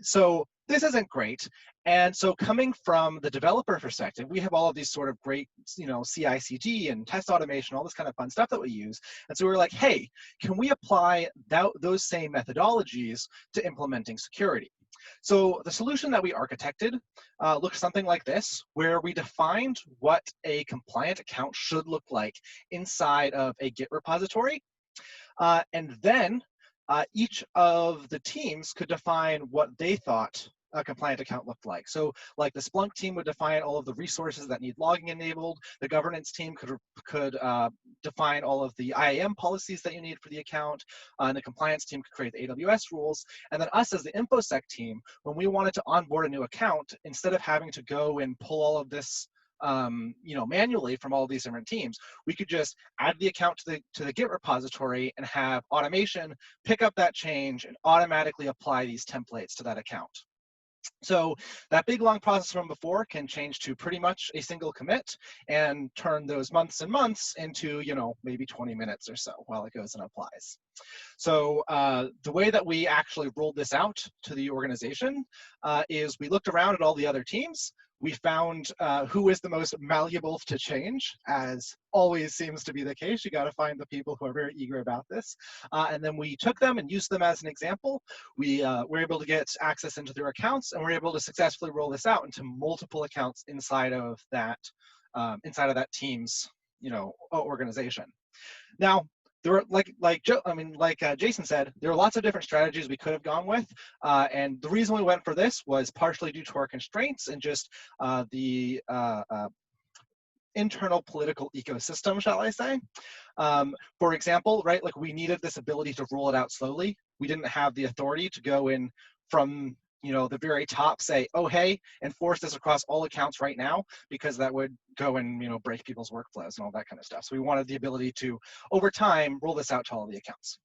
So this isn't great. And so coming from the developer perspective, we have all of these sort of great, CI/CD and test automation, all this kind of fun stuff that we use. And so we're like, hey, can we apply those same methodologies to implementing security? So the solution that we architected looks something like this, where we defined what a compliant account should look like inside of a Git repository. And then each of the teams could define what they thought a compliant account looked like. So like the Splunk team would define all of the resources that need logging enabled. The governance team could define all of the IAM policies that you need for the account. And the compliance team could create the AWS rules. And then us as the InfoSec team, when we wanted to onboard a new account, instead of having to go and pull all of this manually from all of these different teams, we could just add the account to the Git repository and have automation pick up that change and automatically apply these templates to that account. So that big long process from before can change to pretty much a single commit and turn those months and months into, maybe 20 minutes or so while it goes and applies. So the way that we actually rolled this out to the organization is we looked around at all the other teams. We found who is the most malleable to change, as always seems to be the case. You got to find the people who are very eager about this. And then we took them and used them as an example. We were able to get access into their accounts, and we're able to successfully roll this out into multiple accounts inside of that team's organization. Now, there were like Jason said, there are lots of different strategies we could have gone with, and the reason we went for this was partially due to our constraints and just the internal political ecosystem, shall I say. For example, right, like we needed this ability to roll it out slowly. We didn't have the authority to go in from the very top, say, oh, hey, enforce this across all accounts right now, because that would go and, break people's workflows and all that kind of stuff. So we wanted the ability to, over time, roll this out to all the accounts.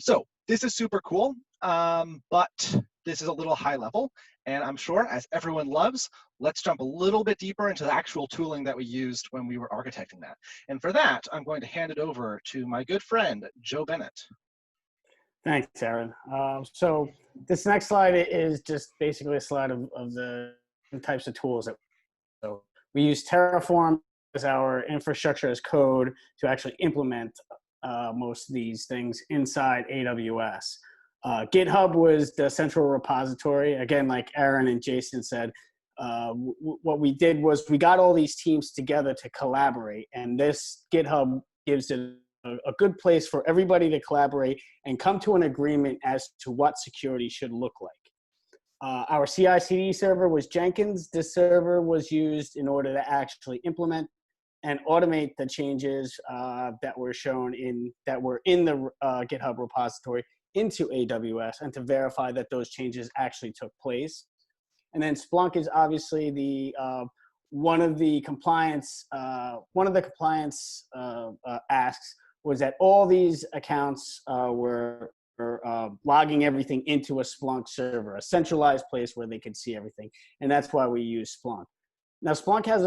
So this is super cool, but this is a little high level. And I'm sure, as everyone loves, let's jump a little bit deeper into the actual tooling that we used when we were architecting that. And for that, I'm going to hand it over to my good friend, Joe Bennet. Thanks, Aaron. So this next slide is just basically a slide of the types of tools that we use. Terraform as our infrastructure as code to actually implement most of these things inside AWS. GitHub was the central repository. Again, like Aaron and Jason said, what we did was we got all these teams together to collaborate, and this GitHub gives it a good place for everybody to collaborate and come to an agreement as to what security should look like. Our CI/CD server was Jenkins. This server was used in order to actually implement and automate the changes that were shown in the GitHub repository into AWS, and to verify that those changes actually took place. And then Splunk is obviously the one of the compliance asks was that all these accounts were logging everything into a Splunk server, a centralized place where they could see everything. And that's why we use Splunk. Now, Splunk has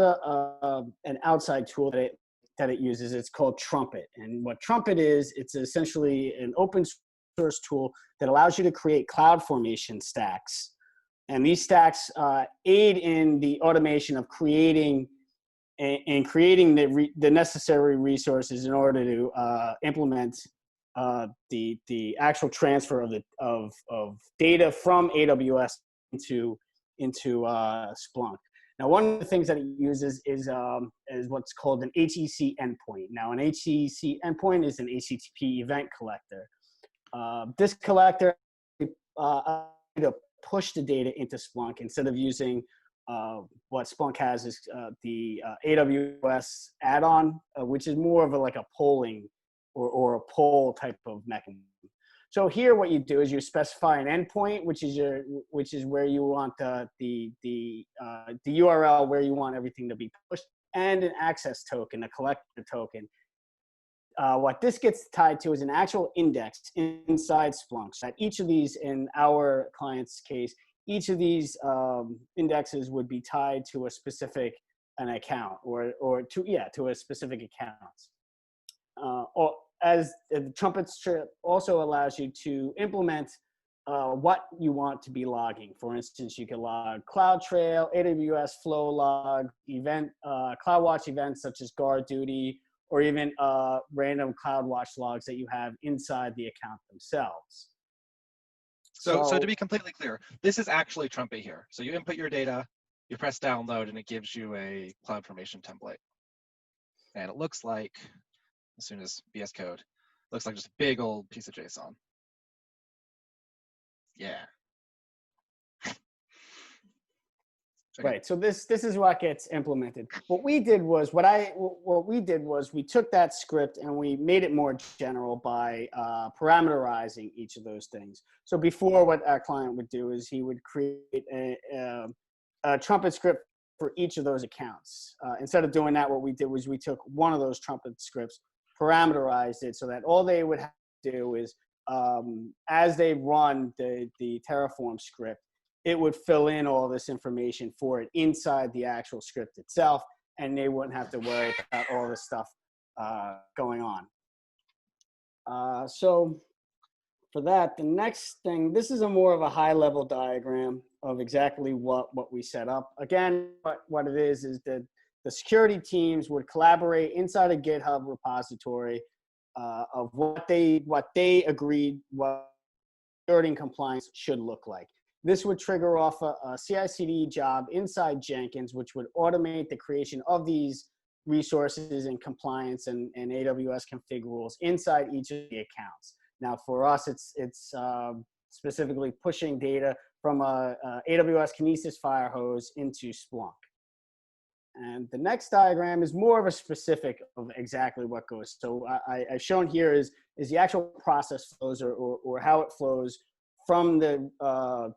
an outside tool that it uses. It's called Trumpet. And what Trumpet is, it's essentially an open source tool that allows you to create CloudFormation stacks. And these stacks aid in the automation of creating the necessary resources in order to implement the actual transfer of data from AWS into Splunk. Now, one of the things that it uses is what's called an HEC endpoint. Now, an HEC endpoint is an HTTP event collector. This collector to push the data into Splunk instead of using what Splunk has is the AWS add-on, which is more of a polling or a poll type of mechanism. So here, what you do is you specify an endpoint, which is where you want the URL where you want everything to be pushed, and an access token, a collector token. What this gets tied to is an actual index inside Splunk. So that each of these, in our client's case, each of these indexes would be tied to an account or to a specific account. Or as the Trumpet strip also allows you to implement what you want to be logging. For instance, you can log CloudTrail, AWS Flow Log, CloudWatch events such as Guard Duty, or even random CloudWatch logs that you have inside the account themselves. So to be completely clear, this is actually Trumpet here. So you input your data, you press download, and it gives you a CloudFormation template. And it looks like, as soon as VS Code, looks like just a big old piece of JSON. Yeah. Okay. Right. So this is what gets implemented. What we did was we took that script and we made it more general by parameterizing each of those things. So before, what our client would do is he would create a trumpet script for each of those accounts. Instead of doing that, what we did was we took one of those trumpet scripts, parameterized it so that all they would have to do is as they run the Terraform script, it would fill in all this information for it inside the actual script itself, and they wouldn't have to worry about all this stuff going on. So for that, the next thing, this is a more of a high-level diagram of exactly what we set up. Again, what it is that the security teams would collaborate inside a GitHub repository of what they agreed what security and compliance should look like. This would trigger off a CI/CD job inside Jenkins, which would automate the creation of these resources and compliance and AWS config rules inside each of the accounts. Now, for us, it's specifically pushing data from a AWS Kinesis Firehose into Splunk. And the next diagram is more of a specific of exactly what goes. So I've shown here is the actual process flows or how it flows from the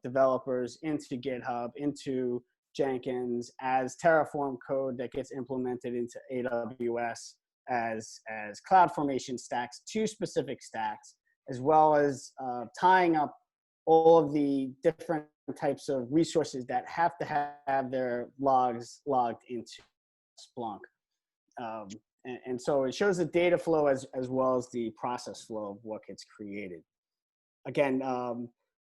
developers into GitHub, into Jenkins, as Terraform code that gets implemented into AWS as CloudFormation stacks to specific stacks, as well as tying up all of the different types of resources that have to have their logs logged into Splunk. And so it shows the data flow as well as the process flow of what gets created. Again,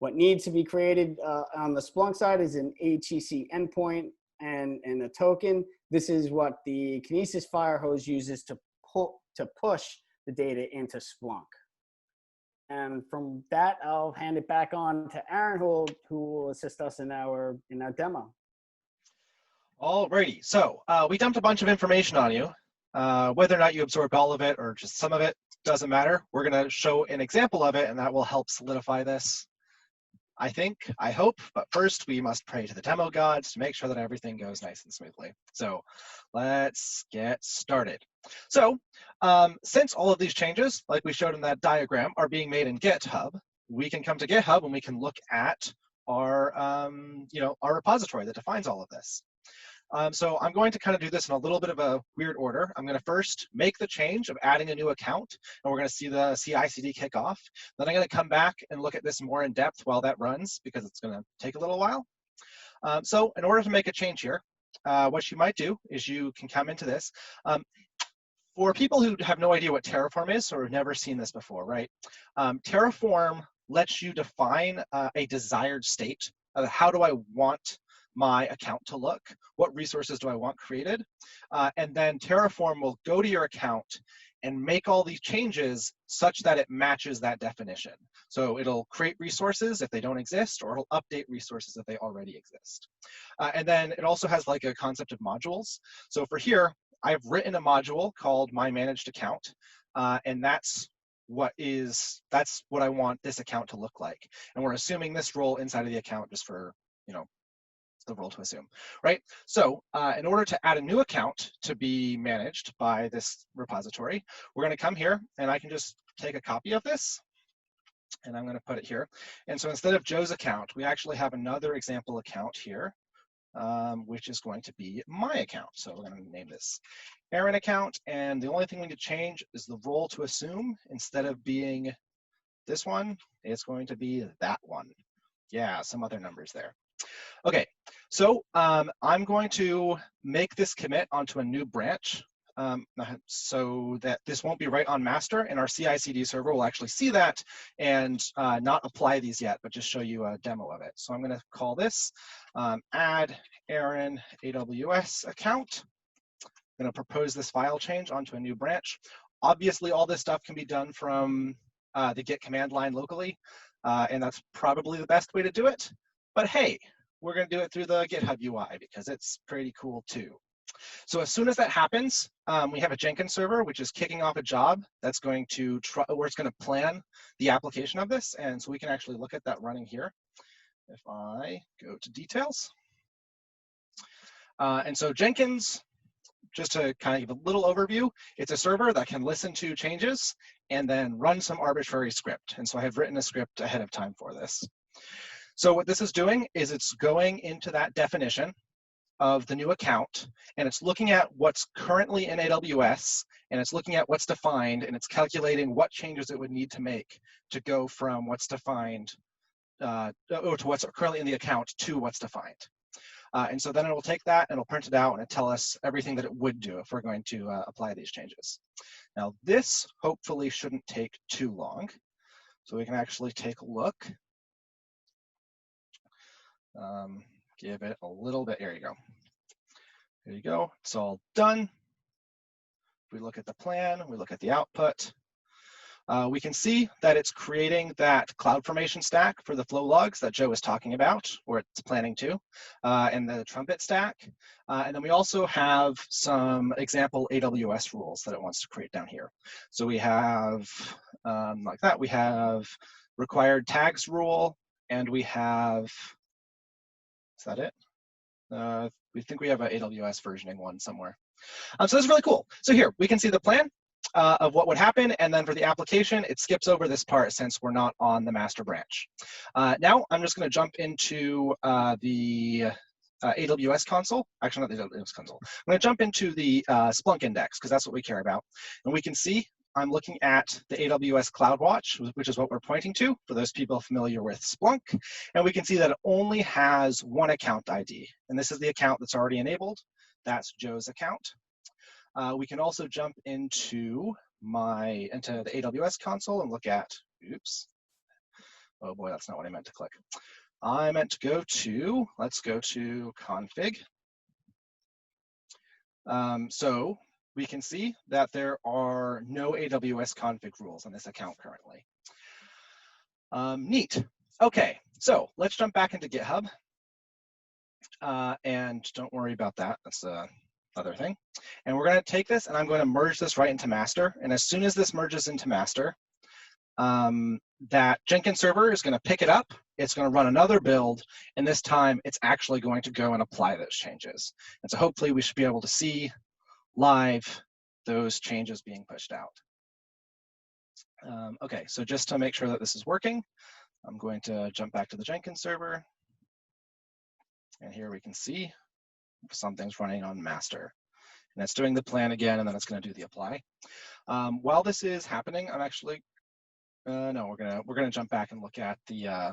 what needs to be created on the Splunk side is an HEC endpoint and a token. This is what the Kinesis Firehose uses to push the data into Splunk. And from that, I'll hand it back on to Aaron, who will assist us in our demo. Alrighty, so we dumped a bunch of information on you. Whether or not you absorbed all of it or just some of it, doesn't matter. We're going to show an example of it, and that will help solidify this, I think, I hope. But first, we must pray to the demo gods to make sure that everything goes nice and smoothly. So let's get started. So since all of these changes, like we showed in that diagram, are being made in GitHub, we can come to GitHub and we can look at our, our repository that defines all of this. So I'm going to kind of do this in a little bit of a weird order. I'm going to first make the change of adding a new account, and we're going to see the CI/CD kick off. Then I'm going to come back and look at this more in depth while that runs, because it's going to take a little while. So in order to make a change here, what you might do is you can come into this. For people who have no idea what Terraform is or have never seen this before, right? Terraform lets you define a desired state of how do I want my account to look, what resources do I want created, and then Terraform will go to your account and make all these changes such that it matches that definition. So it'll create resources if they don't exist, or it'll update resources if they already exist. And then it also has like a concept of modules. So for here, I've written a module called My Managed Account, and that's what I want this account to look like. And we're assuming this role inside of the account just for, the role to assume, right? So in order to add a new account to be managed by this repository, we're going to come here, and I can just take a copy of this, and I'm going to put it here. And so instead of Joe's account, we actually have another example account here, which is going to be my account. So we're going to name this Aaron account, and the only thing we need to change is the role to assume. Instead of being this one, it's going to be that one. Yeah, some other numbers there. Okay, so I'm going to make this commit onto a new branch so that this won't be right on master, and our CI/CD server will actually see that and not apply these yet, but just show you a demo of it. So I'm going to call this add Aaron AWS account. I'm going to propose this file change onto a new branch. Obviously, all this stuff can be done from the Git command line locally, and that's probably the best way to do it. But hey, we're going to do it through the GitHub UI because it's pretty cool too. So as soon as that happens, we have a Jenkins server, which is kicking off a job that's going to where it's going to plan the application of this. And so we can actually look at that running here. If I go to details, And so Jenkins, just to kind of give a little overview, it's a server that can listen to changes and then run some arbitrary script. And so I have written a script ahead of time for this. So what this is doing is it's going into that definition of the new account, and it's looking at what's currently in AWS, and it's looking at what's defined, and it's calculating what changes it would need to make to go from what's defined or to what's currently in the account to what's defined. And so then it will take that and it'll print it out and it'll tell us everything that it would do if we're going to apply these changes. Now this hopefully shouldn't take too long. So we can actually take a look. Give it a little bit, there you go. There you go, it's all done. We look at the plan, we look at the output. We can see that it's creating that CloudFormation stack for the flow logs that Joe was talking about, or it's planning to, and the Trumpet stack. And then we also have some example AWS rules that it wants to create down here. So we have, like that, we have required tags rule, and we have, is that it? We think we have an AWS versioning one somewhere. So this is really cool. So here, we can see the plan of what would happen, and then for the application, it skips over this part since we're not on the master branch. Now, I'm just gonna jump into the AWS console. Actually, not the AWS console. I'm gonna jump into the Splunk index, because that's what we care about. And we can see I'm looking at the AWS CloudWatch, which is what we're pointing to, for those people familiar with Splunk. And we can see that it only has one account ID. And this is the account that's already enabled. That's Joe's account. We can also jump into the AWS console and look at, oops. Oh boy, that's not what I meant to click. I meant to go to, let's go to config. So we can see that there are no AWS config rules on this account currently. Neat. Okay, so let's jump back into GitHub. And don't worry about that. That's other thing. And we're going to take this and I'm going to merge this right into master. And as soon as this merges into master, that Jenkins server is going to pick it up. It's going to run another build. And this time it's actually going to go and apply those changes. And so hopefully we should be able to see live those changes being pushed out. Okay, so just to make sure that this is working, I'm going to jump back to the Jenkins server. And here we can see something's running on master. And it's doing the plan again, and then it's going to do the apply. While this is happening, I'm actually, no, we're gonna jump back and look at the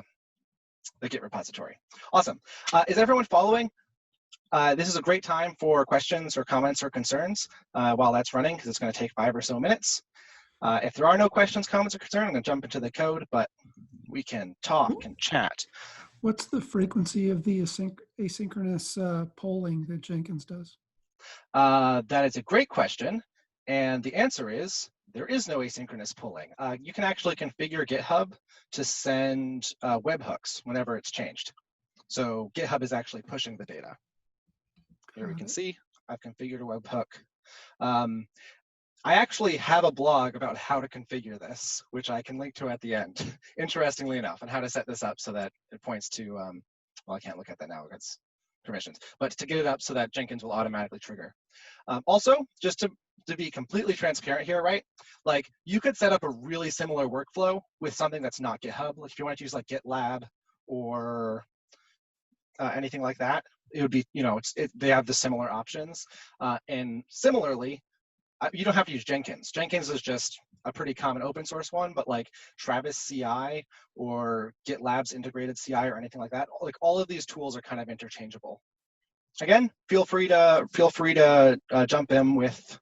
Git repository. Awesome. Is everyone following? This is a great time for questions or comments or concerns while that's running, because it's going to take 5 or so minutes. If there are no questions, comments, or concerns, I'm going to jump into the code, but we can talk and chat. What's the frequency of the asynchronous polling that Jenkins does? That is a great question. And the answer is, there is no asynchronous polling. You can actually configure GitHub to send webhooks whenever it's changed. So GitHub is actually pushing the data. Here we can see, I've configured a webhook. I actually have a blog about how to configure this, which I can link to at the end, interestingly enough, and how to set this up so that it points to, well, I can't look at that now, that's permissions, but to get it up so that Jenkins will automatically trigger. Also, just to be completely transparent here, right? Like, you could set up a really similar workflow with something that's not GitHub. Like, if you wanted to use like GitLab or anything like that, it would be, you know, they have the similar options. And similarly, you don't have to use Jenkins. Jenkins is just a pretty common open source one, but like Travis CI or GitLab's integrated CI or anything like that, like all of these tools are kind of interchangeable. Again, feel free to jump in with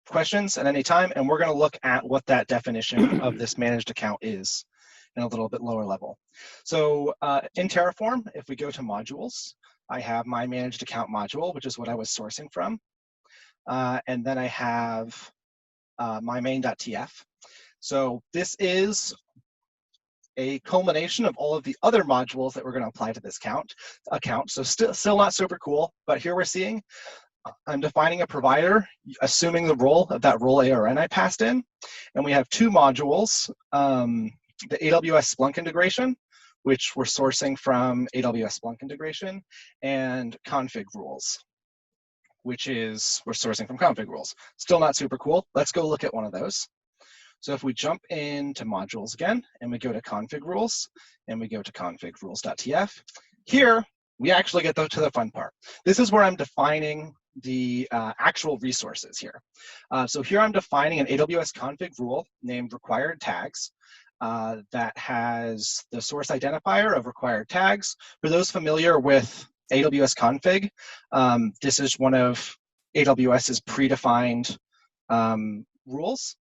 questions at any time, and we're going to look at what that definition of this managed account is in a little bit lower level. So in Terraform, if we go to modules, I have my managed account module, which is what I was sourcing from. And then I have my main.tf. So this is a culmination of all of the other modules that we're going to apply to this account. So still not super cool, but here we're seeing I'm defining a provider, assuming the role of that role ARN I passed in. And we have 2 modules, the AWS Splunk integration, which we're sourcing from AWS Splunk integration, and config rules. which is we're sourcing from config rules. Still not super cool. Let's go look at one of those. So if we jump into modules again, and we go to config rules, and we go to config rules.tf, here we actually get to the fun part. This is where I'm defining the actual resources here. So here I'm defining an AWS config rule named required tags that has the source identifier of required tags. For those familiar with AWS config, this is one of AWS's predefined rules.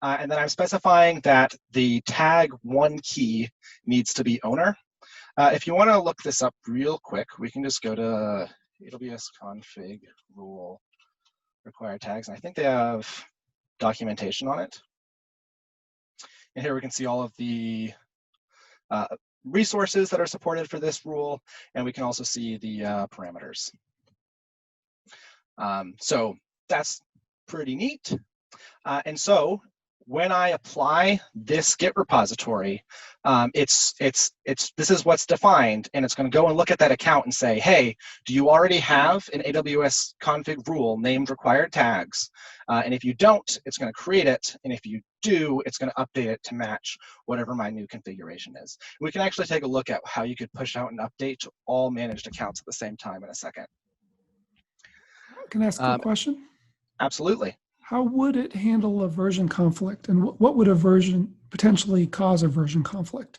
And then I'm specifying that the tag one key needs to be owner. If you want to look this up real quick, we can just go to AWS config rule required tags. And I think they have documentation on it. And here we can see all of the resources that are supported for this rule. And we can also see the parameters. So that's pretty neat. And so when I apply this Git repository, this is what's defined, and it's going to go and look at that account and say, hey, do you already have an AWS config rule named required tags? And if you don't, it's going to create it, and if you do, it's going to update it to match whatever my new configuration is. We can actually take a look at how you could push out an update to all managed accounts at the same time in a second. Can I ask a question? Absolutely. How would it handle a version conflict, and what would a version potentially cause a version conflict?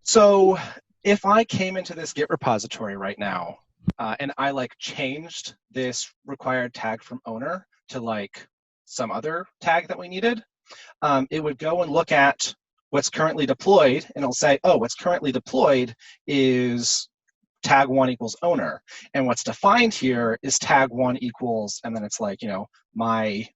So if I came into this Git repository right now and I like changed this required tag from owner to like some other tag that we needed, it would go and look at what's currently deployed, and it'll say, oh, what's currently deployed is tag one equals owner, and what's defined here is tag one equals, and then it's like, you know, my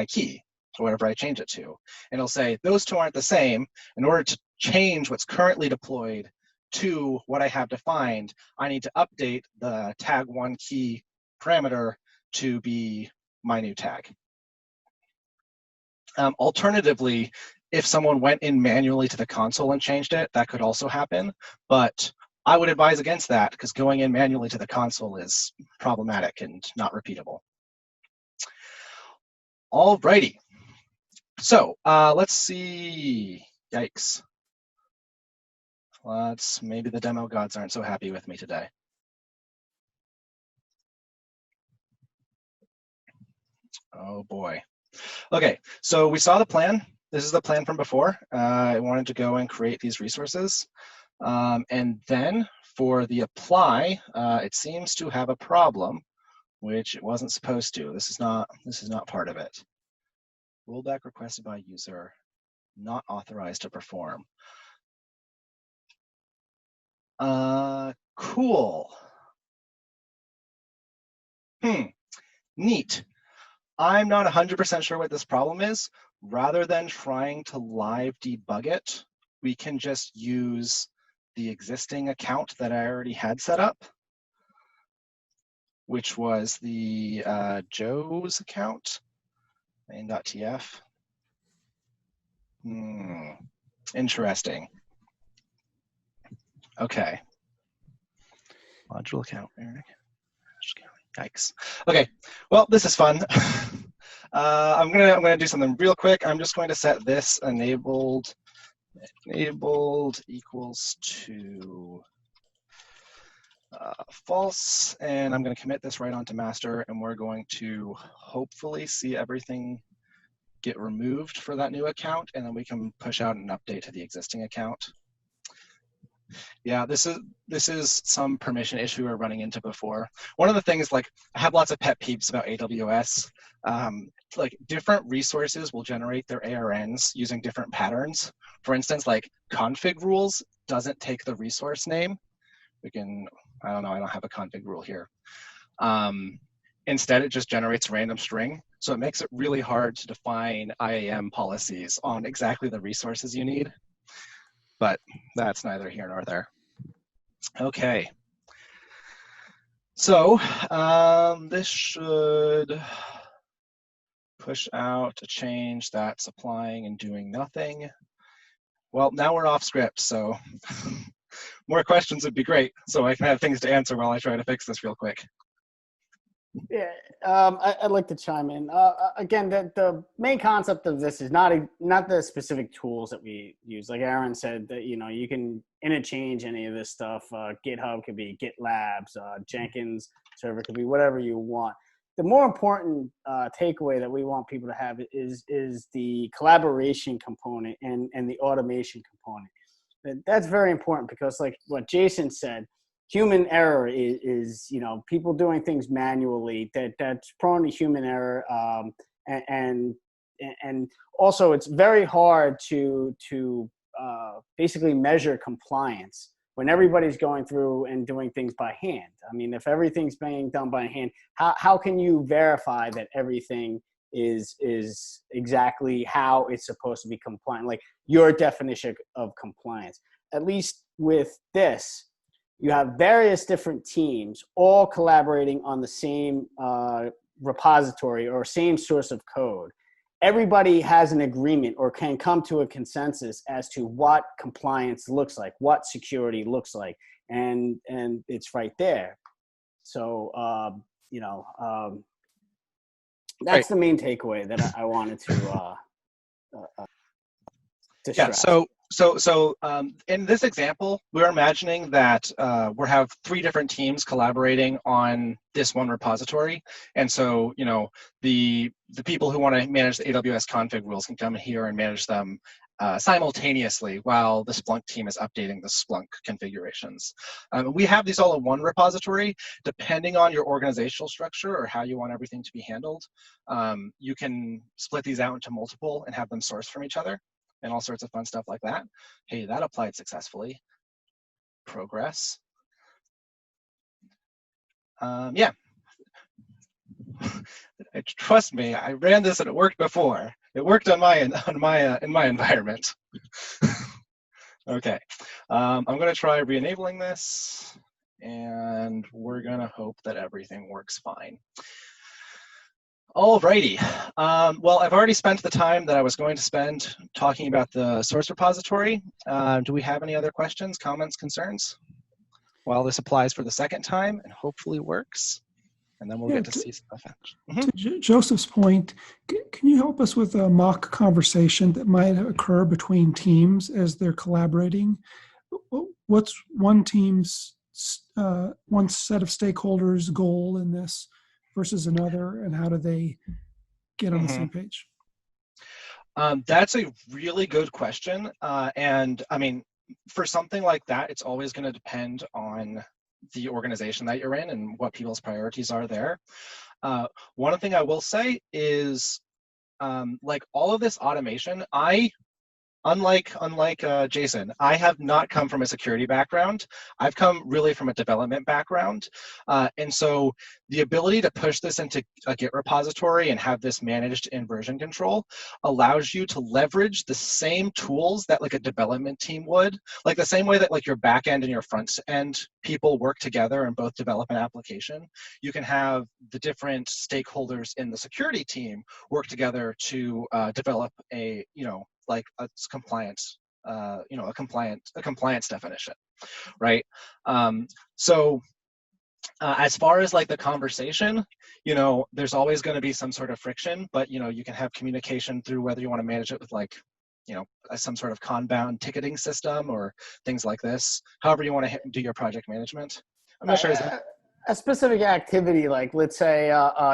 key, or whatever I change it to, and it'll say those two aren't the same. In order to change what's currently deployed to what I have defined, I need to update the tag one key parameter to be my new tag. Alternatively, if someone went in manually to the console and changed it, that could also happen, but I would advise against that because going in manually to the console is problematic and not repeatable. Alrighty. So let's see. Yikes. Maybe the demo gods aren't so happy with me today. Oh boy. Okay, so we saw the plan. This is the plan from before. I wanted to go and create these resources. And then for the apply, it seems to have a problem, which it wasn't supposed to. This is not part of it. Rollback requested by user, not authorized to perform. Cool. Neat. I'm not 100% sure what this problem is. Rather than trying to live debug it, we can just use the existing account that I already had set up, which was the Joe's account, main.tf. Interesting. Okay. Module account, Eric. Yikes. Okay, well, this is fun. I'm gonna do something real quick. I'm just going to set this enabled equals to false, and I'm going to commit this right onto master, and we're going to hopefully see everything get removed for that new account, and then we can push out an update to the existing account. Yeah, this is some permission issue we're running into before. One of the things, like, I have lots of pet peeves about AWS. Like, different resources will generate their ARNs using different patterns. For instance, like config rules doesn't take the resource name. I don't know, I don't have a config rule here. Instead, it just generates a random string. So it makes it really hard to define IAM policies on exactly the resources you need. But that's neither here nor there. Okay. So this should push out a change that's applying and doing nothing. Well, now we're off script, so more questions would be great, so I can have things to answer while I try to fix this real quick. Yeah, I'd like to chime in. Again, the main concept of this is not the specific tools that we use. Like Aaron said, that you can interchange any of this stuff. GitHub could be GitLabs, Jenkins Server could be whatever you want. The more important takeaway that we want people to have is the collaboration component and the automation component. That's very important because, like what Jason said, human error is people doing things manually that's prone to human error, and also it's very hard to basically measure compliance when everybody's going through and doing things by hand. I mean, if everything's being done by hand, how can you verify that everything is exactly how it's supposed to be compliant, like your definition of compliance? At least with this, you have various different teams all collaborating on the same repository or same source of code. Everybody has an agreement or can come to a consensus as to what compliance looks like, what security looks like, and it's right there. So that's the main takeaway that I wanted to Yeah. stress. So in this example, we're imagining that we have 3 different teams collaborating on this one repository. And so, the people who want to manage the AWS config rules can come here and manage them simultaneously while the Splunk team is updating the Splunk configurations. We have these all in one repository. Depending on your organizational structure or how you want everything to be handled, you can split these out into multiple and have them source from each other, and all sorts of fun stuff like that. Hey, that applied successfully. Progress. Yeah. Trust me, I ran this and it worked before. It worked in my environment. Okay, I'm gonna try re-enabling this, and we're gonna hope that everything works fine. Alrighty. Well, I've already spent the time that I was going to spend talking about the source repository. Do we have any other questions, comments, concerns? Well, this applies for the second time and hopefully works. And then we'll get to see some effects. To Joseph's point, can you help us with a mock conversation that might occur between teams as they're collaborating? What's one team's one set of stakeholders' goal in this versus another, and how do they get on the same page? That's a really good question. And I mean, for something like that, it's always going to depend on the organization that you're in and what people's priorities are there. One thing I will say is, like all of this automation, Unlike Jason, I have not come from a security background. I've come really from a development background. And so the ability to push this into a Git repository and have this managed in version control allows you to leverage the same tools that like a development team would, like the same way that like your back end and your front end people work together and both develop an application. You can have the different stakeholders in the security team work together to develop a, like a compliance, a compliance definition, right? So as far as like the conversation, there's always going to be some sort of friction, but you can have communication through whether you want to manage it with like, some sort of Kanban ticketing system or things like this. However you want to do your project management. I'm not sure. Is that a specific activity, like let's say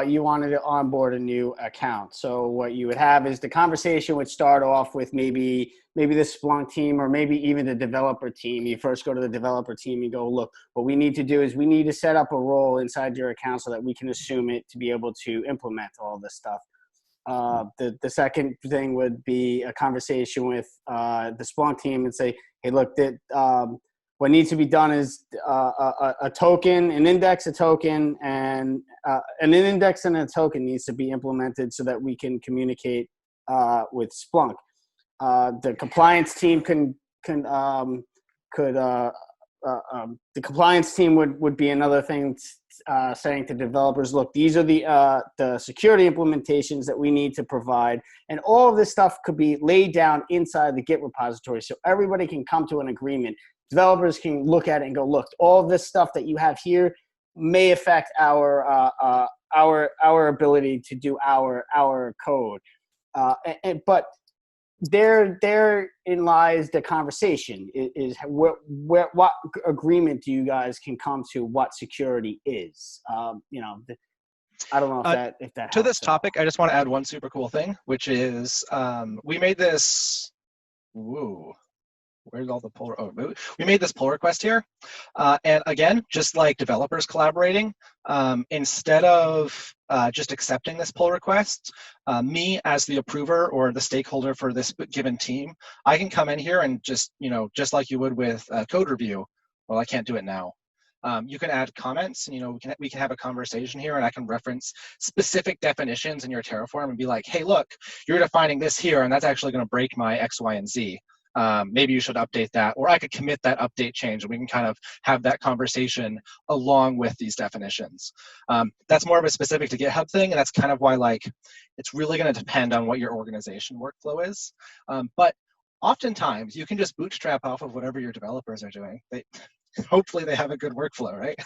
you wanted to onboard a new account. So what you would have is the conversation would start off with maybe the Splunk team or maybe even the developer team. You first go to the developer team and go, look, what we need to do is we need to set up a role inside your account so that we can assume it to be able to implement all this stuff. The second thing would be a conversation with the Splunk team and say, hey, look, what needs to be done is a token, an index, a token, and an index and a token needs to be implemented so that we can communicate with Splunk. The compliance team the compliance team would be another thing, saying to developers, look, these are the security implementations that we need to provide, and all of this stuff could be laid down inside the Git repository so everybody can come to an agreement. Developers can look at it and go, look, all this stuff that you have here may affect our our ability to do our code. But therein lies the conversation is what agreement do you guys can come to what security is? I don't know if that to this helps at all. topic, I just want to add one super cool thing, which is we made this. Woo. Where's all the pull? Oh, we made this pull request here, and again, just like developers collaborating, instead of just accepting this pull request, me as the approver or the stakeholder for this given team, I can come in here and just like you would with code review. Well, I can't do it now. You can add comments, and we can have a conversation here, and I can reference specific definitions in your Terraform and be like, hey, look, you're defining this here, and that's actually going to break my X, Y, and Z. Maybe you should update that, or I could commit that update change, and we can kind of have that conversation along with these definitions. That's more of a specific to GitHub thing, and that's kind of why it's really going to depend on what your organization workflow is. But oftentimes, you can just bootstrap off of whatever your developers are doing. Hopefully, they have a good workflow, right?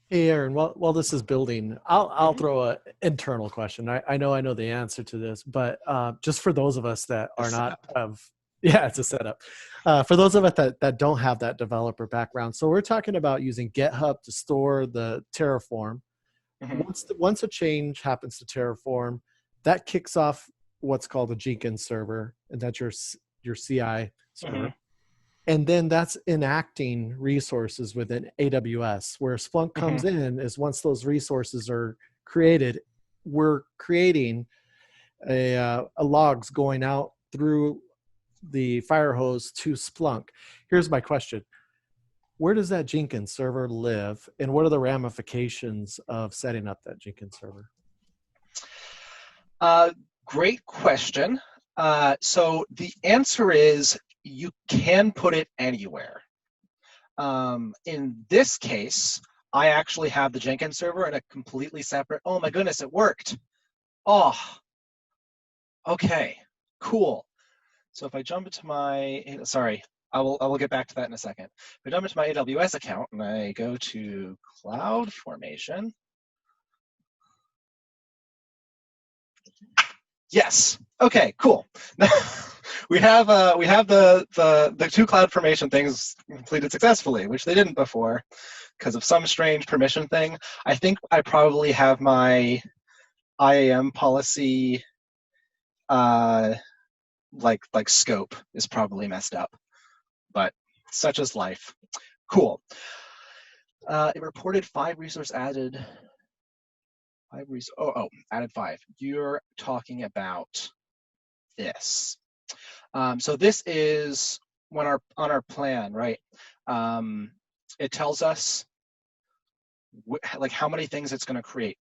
Hey, Aaron, while this is building, I'll throw an internal question. I know the answer to this, but just for those of us that are not it's a setup. For those of us that don't have that developer background, so we're talking about using GitHub to store the Terraform. Once a change happens to Terraform, that kicks off what's called a Jenkins server, and that's your CI server. And then that's enacting resources within AWS. Where Splunk comes in is once those resources are created, we're creating a logs going out through the fire hose to Splunk. Here's my question. Where does that Jenkins server live, and what are the ramifications of setting up that Jenkins server? Great question. So the answer is you can put it anywhere. In this case, I actually have the Jenkins server in a completely separate, oh my goodness, it worked. Oh, okay, cool. So if I jump into my, sorry, I will get back to that in a second. If I jump into my AWS account and I go to CloudFormation, yes, okay, cool. We have the two CloudFormation things completed successfully, which they didn't before because of some strange permission thing. I think I probably have my IAM policy like scope is probably messed up, but such is life. Cool. It reported 5 resource added. Added 5. You're talking about this. So this is when on our plan, right? It tells us how many things it's going to create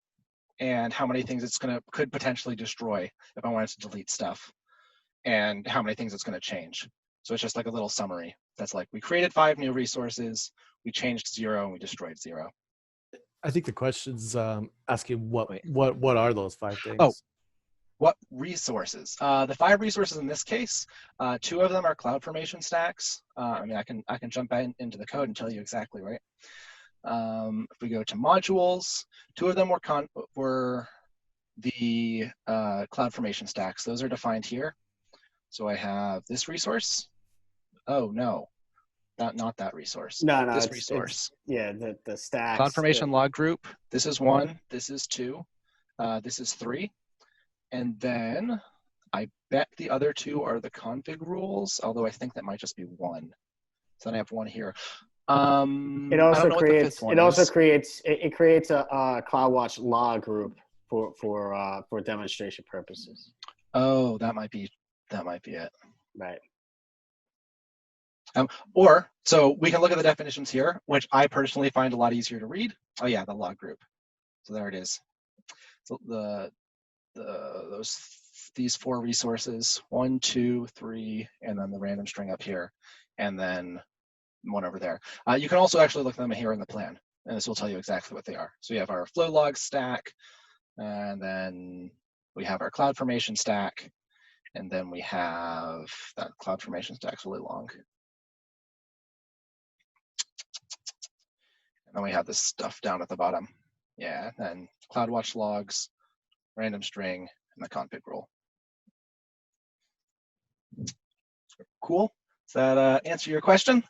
and how many things it's could potentially destroy if I wanted to delete stuff, and how many things it's going to change. So it's just like a little summary. That's like we created 5 new resources, we changed 0, and we destroyed 0. I think the question's asking what are those 5 things? Oh. What resources? The 5 resources in this case, 2 of them are CloudFormation stacks. I mean, I can jump into the code and tell you exactly, right? If we go to modules, 2 of them were the CloudFormation stacks. Those are defined here. So I have this resource. Oh no, not that resource. No, this resource. The stacks. CloudFormation log group. This is 1. This is 2. This is 3. And then I bet the other 2 are the config rules, although I think that might just be 1. So then I have 1 here. It also creates a CloudWatch log group for demonstration purposes. Oh, that might be it. Right. So we can look at the definitions here, which I personally find a lot easier to read. Oh yeah, the log group. So there it is. So these 4 resources, 1, 2, 3, and then the random string up here, and then 1 over there. You can also actually look at them here in the plan, and this will tell you exactly what they are. So we have our flow log stack, and then we have our CloudFormation stack, and then we have that CloudFormation stack's really long. then we have this stuff down at the bottom. Yeah, and CloudWatch logs, random string, and the config rule. Cool. Does that answer your question?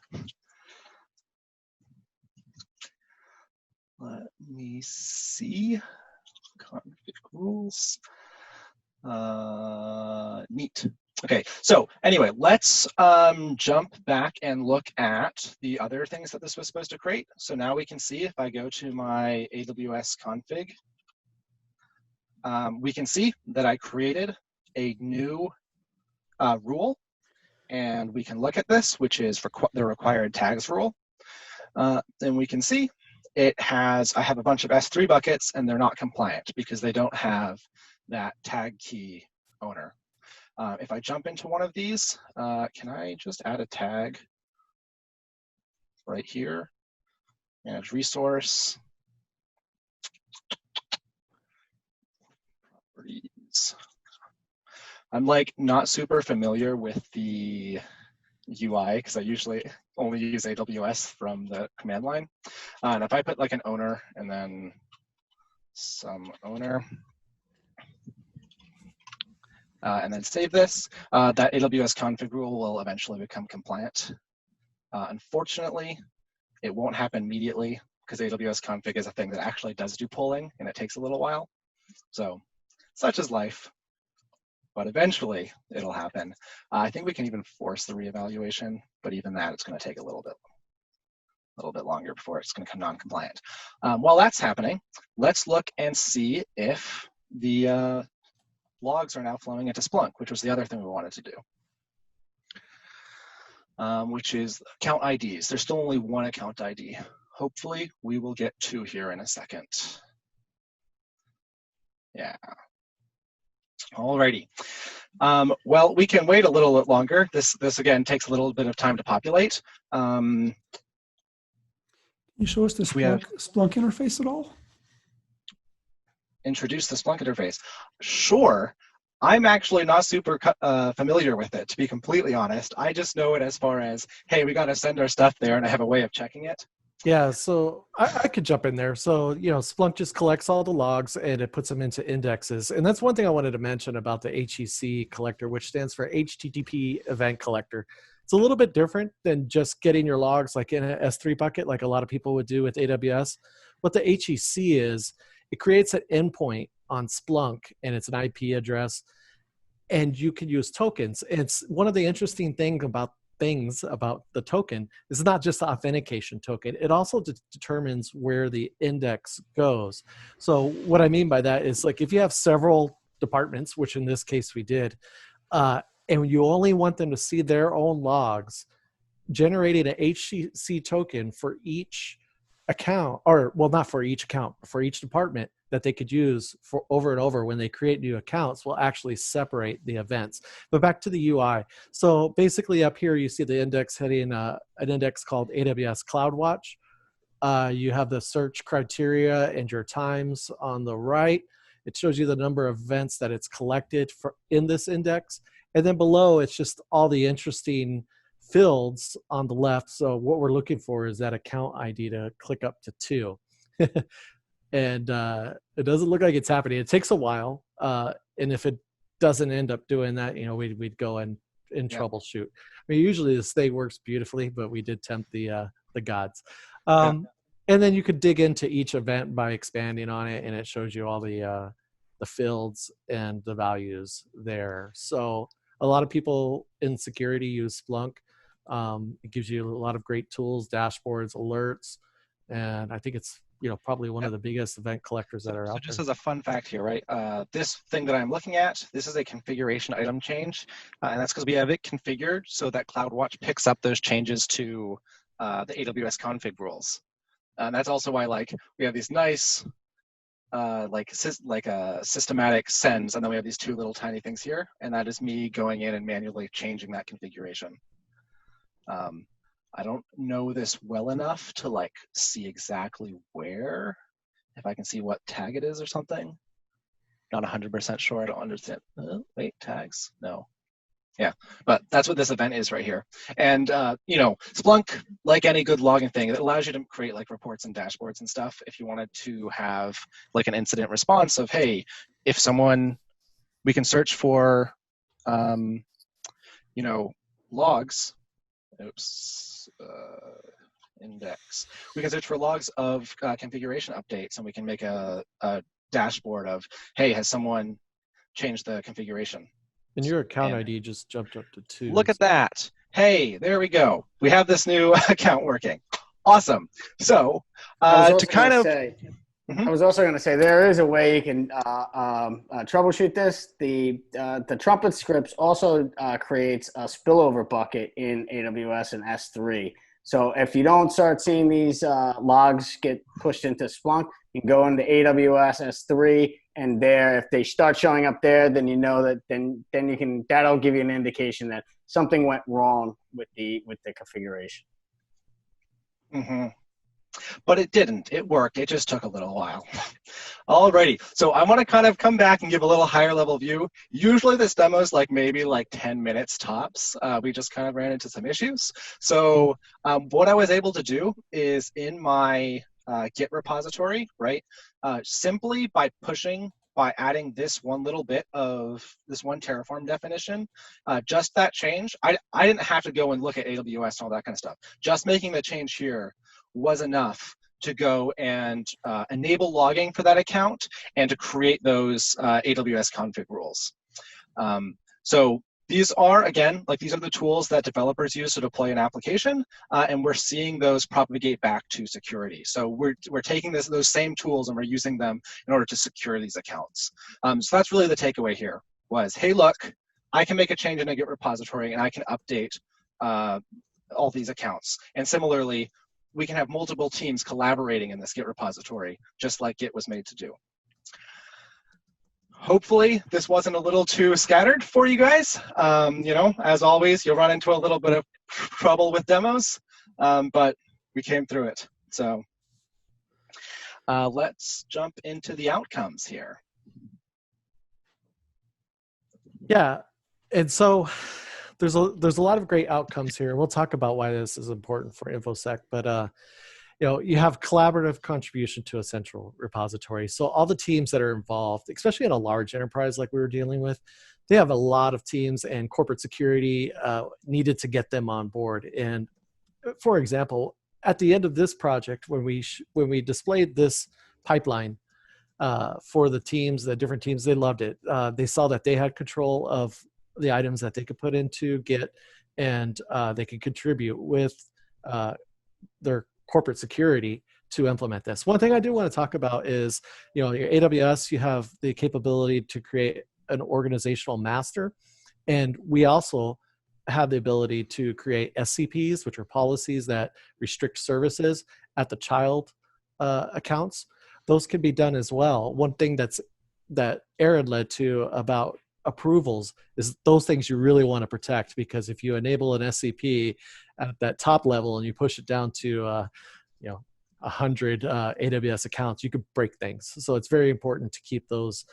Let me see. Config rules. Neat. Okay, so anyway, let's jump back and look at the other things that this was supposed to create. So now we can see if I go to my AWS config, we can see that I created a new rule, and we can look at this, which is the required tags rule. Then we can see I have a bunch of S3 buckets, and they're not compliant because they don't have that tag key owner. If I jump into one of these, can I just add a tag right here? Manage resource. Properties. I'm like not super familiar with the UI because I usually only use AWS from the command line. And if I put like an owner and then some owner, and then save this, that AWS config rule will eventually become compliant. Unfortunately, it won't happen immediately because AWS config is a thing that actually does do polling, and it takes a little while. So such is life, but eventually it'll happen. I think we can even force the reevaluation, but even that, it's going to take a little bit longer before it's going to come non-compliant. While that's happening, let's look and see if the logs are now flowing into Splunk, which was the other thing we wanted to do, which is account IDs. There's still only one account ID. Hopefully, we will get two here in a second. Yeah. Alrighty. Well, we can wait a little bit longer. This again takes a little bit of time to populate. Can you show us the Splunk interface at all? Introduce the Splunk interface. Sure. I'm actually not super familiar with it, to be completely honest. I just know it as far as, hey, we got to send our stuff there, and I have a way of checking it. Yeah, so I could jump in there. So, Splunk just collects all the logs and it puts them into indexes. And that's one thing I wanted to mention about the HEC collector, which stands for HTTP Event Collector. It's a little bit different than just getting your logs like in an S3 bucket, like a lot of people would do with AWS. What the HEC is, it creates an endpoint on Splunk, and it's an IP address, and you can use tokens. And it's one of the interesting things about the token is not just the authentication token. It also determines where the index goes. So what I mean by that is, like, if you have several departments, which in this case we did, and you only want them to see their own logs, generating an HCC token for each account, or well, not for each account, but for each department that they could use for over and over when they create new accounts, will actually separate the events. But back to the UI. So basically up here, you see the index heading, an index called AWS CloudWatch. You have the search criteria and your times on the right. It shows you the number of events that it's collected in this index. And then below, it's just all the interesting fields on the left. So what we're looking for is that account ID to click up to 2. And it doesn't look like it's happening. It takes a while. And if it doesn't end up doing that, we'd go and troubleshoot. I mean, usually this thing works beautifully, but we did tempt the gods. And then you could dig into each event by expanding on it, and it shows you all the fields and the values there. So a lot of people in security use Splunk. It gives you a lot of great tools, dashboards, alerts, and I think it's probably one of the biggest event collectors that are out there. So just as a fun fact here, right? This thing that I'm looking at, this is a configuration item change, and that's because we have it configured so that CloudWatch picks up those changes to the AWS config rules. And that's also why, like, we have these nice systematic sends, and then we have these 2 little tiny things here, and that is me going in and manually changing that configuration. I don't know this well enough to like see exactly where, if I can see what tag it is or something. Not 100% sure, I don't understand. Wait, tags? No. Yeah, but that's what this event is right here. And, you know, Splunk, like any good logging thing, it allows you to create like reports and dashboards and stuff. If you wanted to have like an incident response of, hey, if someone, we can search for, you know, logs, oops, index. We can search for logs of configuration updates, and we can make a dashboard of, hey, has someone changed the configuration? And your account And ID just jumped up to 2. look at that. Hey, there we go. We have this new account working. Awesome. So to kind of say, I was also going to say there is a way you can troubleshoot this. The Trumpet scripts also creates a spillover bucket in AWS and S3. So if you don't start seeing these logs get pushed into Splunk, you can go into AWS S3, and there, if they start showing up there, then you know that then you can, that'll give you an indication that something went wrong with the configuration. Mm-hmm. But it didn't. It worked. It just took a little while. Alrighty. So I want to kind of come back and give a little higher level view. Usually this demo is like maybe like 10 minutes tops. We just kind of ran into some issues. So what I was able to do is in my Git repository, right? Simply by adding this one little bit of this one Terraform definition, just that change, I didn't have to go and look at AWS and all that kind of stuff. Just making the change here was enough to go and enable logging for that account and to create those AWS config rules. So these are, again, like these are the tools that developers use to deploy an application, and we're seeing those propagate back to security. So we're taking those same tools and we're using them in order to secure these accounts. So that's really the takeaway here was, hey, look, I can make a change in a Git repository and I can update all these accounts. And similarly, we can have multiple teams collaborating in this Git repository, just like Git was made to do. Hopefully this wasn't a little too scattered for you guys. You know, as always, you'll run into a little bit of trouble with demos, but we came through it. So let's jump into the outcomes here. Yeah, and so there's a lot of great outcomes here. We'll talk about why this is important for InfoSec, but you know, you have collaborative contribution to a central repository. So all the teams that are involved, especially in a large enterprise like we were dealing with, they have a lot of teams, and corporate security needed to get them on board. And for example, at the end of this project, when we displayed this pipeline for the teams, the different teams, they loved it. They saw that they had control of the items that they could put into Git, and they could contribute with their corporate security to implement this. One thing I do want to talk about is, you know, your AWS, you have the capability to create an organizational master, and we also have the ability to create SCPs, which are policies that restrict services at the child accounts. Those can be done as well. One thing that Aaron led to about approvals is those things you really want to protect, because if you enable an SCP at that top level and you push it down to you know, 100 AWS accounts, you could break things. So it's very important to keep those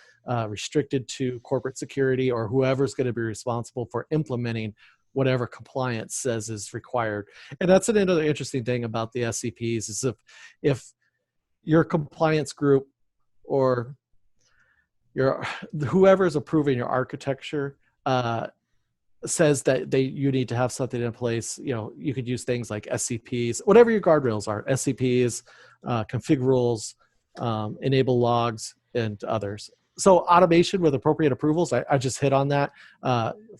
restricted to corporate security or whoever's going to be responsible for implementing whatever compliance says is required. And that's another interesting thing about the SCPs is if your compliance group or whoever is approving your architecture says that you need to have something in place, you know, you could use things like SCPs, whatever your guardrails are, SCPs, config rules, enable logs, and others. So automation with appropriate approvals, I just hit on that.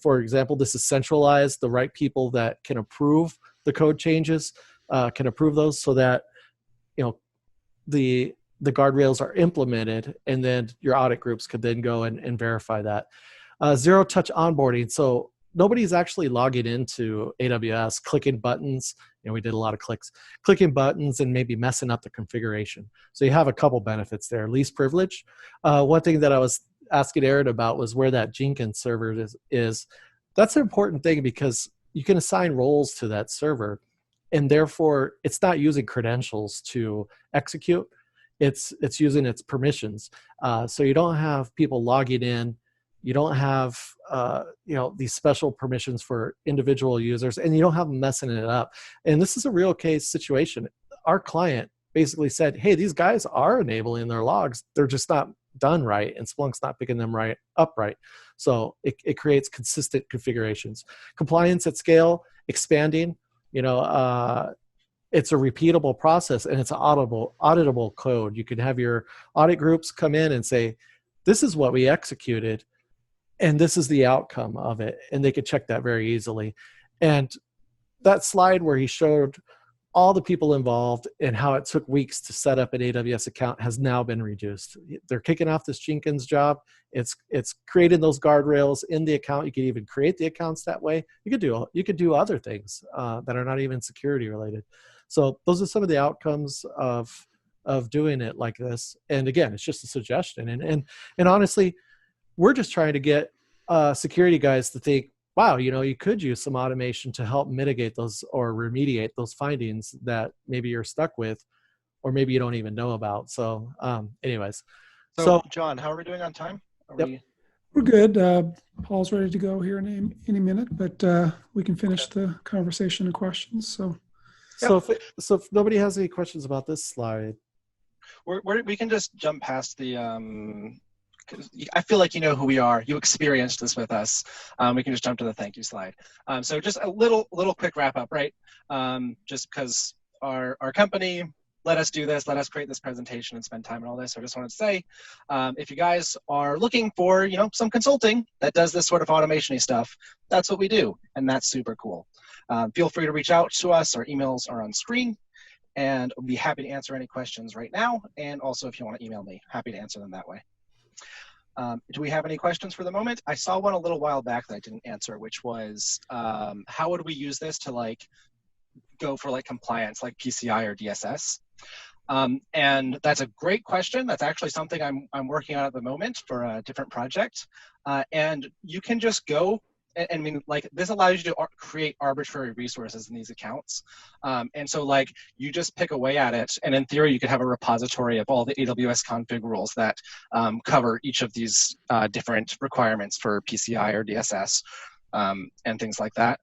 For example, this is centralized. The right people that can approve the code changes can approve those so that, you know, the guardrails are implemented, and then your audit groups could then go and verify that. Zero touch onboarding. So nobody's actually logging into AWS, clicking buttons. You know, we did a lot of clicking buttons and maybe messing up the configuration. So you have a couple benefits there. Least privilege. One thing that I was asking Aaron about was where that Jenkins server is. That's an important thing because you can assign roles to that server, and therefore it's not using credentials to execute. It's using its permissions. So you don't have people logging in You don't have, these special permissions for individual users, and you don't have them messing it up. And this is a real case situation. Our client basically said, hey, these guys are enabling their logs. They're just not done right, and Splunk's not picking them up right. So it creates consistent configurations. Compliance at scale, expanding, it's a repeatable process, and it's auditable code. You can have your audit groups come in and say, this is what we executed, and this is the outcome of it. And they could check that very easily. And that slide where he showed all the people involved and how it took weeks to set up an AWS account has now been reduced. They're kicking off this Jenkins job. It's creating those guardrails in the account. You could even create the accounts that way. You could do other things that are not even security related. So those are some of the outcomes of doing it like this. And again, it's just a suggestion. And honestly, we're just trying to get security guys to think, wow, you could use some automation to help mitigate those or remediate those findings that maybe you're stuck with, or maybe you don't even know about. So anyways. So John, how are we doing on time? We're good. Paul's ready to go here in any minute, but we can finish the conversation and questions. So if nobody has any questions about this slide, we can just jump past the, I feel like you know who we are. You experienced this with us. We can just jump to the thank you slide. So just a little quick wrap up, right? Just because our company let us do this, let us create this presentation and spend time and all this. So I just wanted to say, if you guys are looking for, some consulting that does this sort of automation-y stuff, that's what we do, and that's super cool. Feel free to reach out to us. Our emails are on screen, and we'll be happy to answer any questions right now. And also, if you want to email me, happy to answer them that way. Do we have any questions for the moment? I saw one a little while back that I didn't answer, which was how would we use this to go for compliance, like PCI or DSS? And that's a great question. That's actually something I'm working on at the moment for a different project. And you can just go. This allows you to create arbitrary resources in these accounts. And so you just pick away at it. And in theory, you could have a repository of all the AWS config rules that cover each of these different requirements for PCI or DSS and things like that.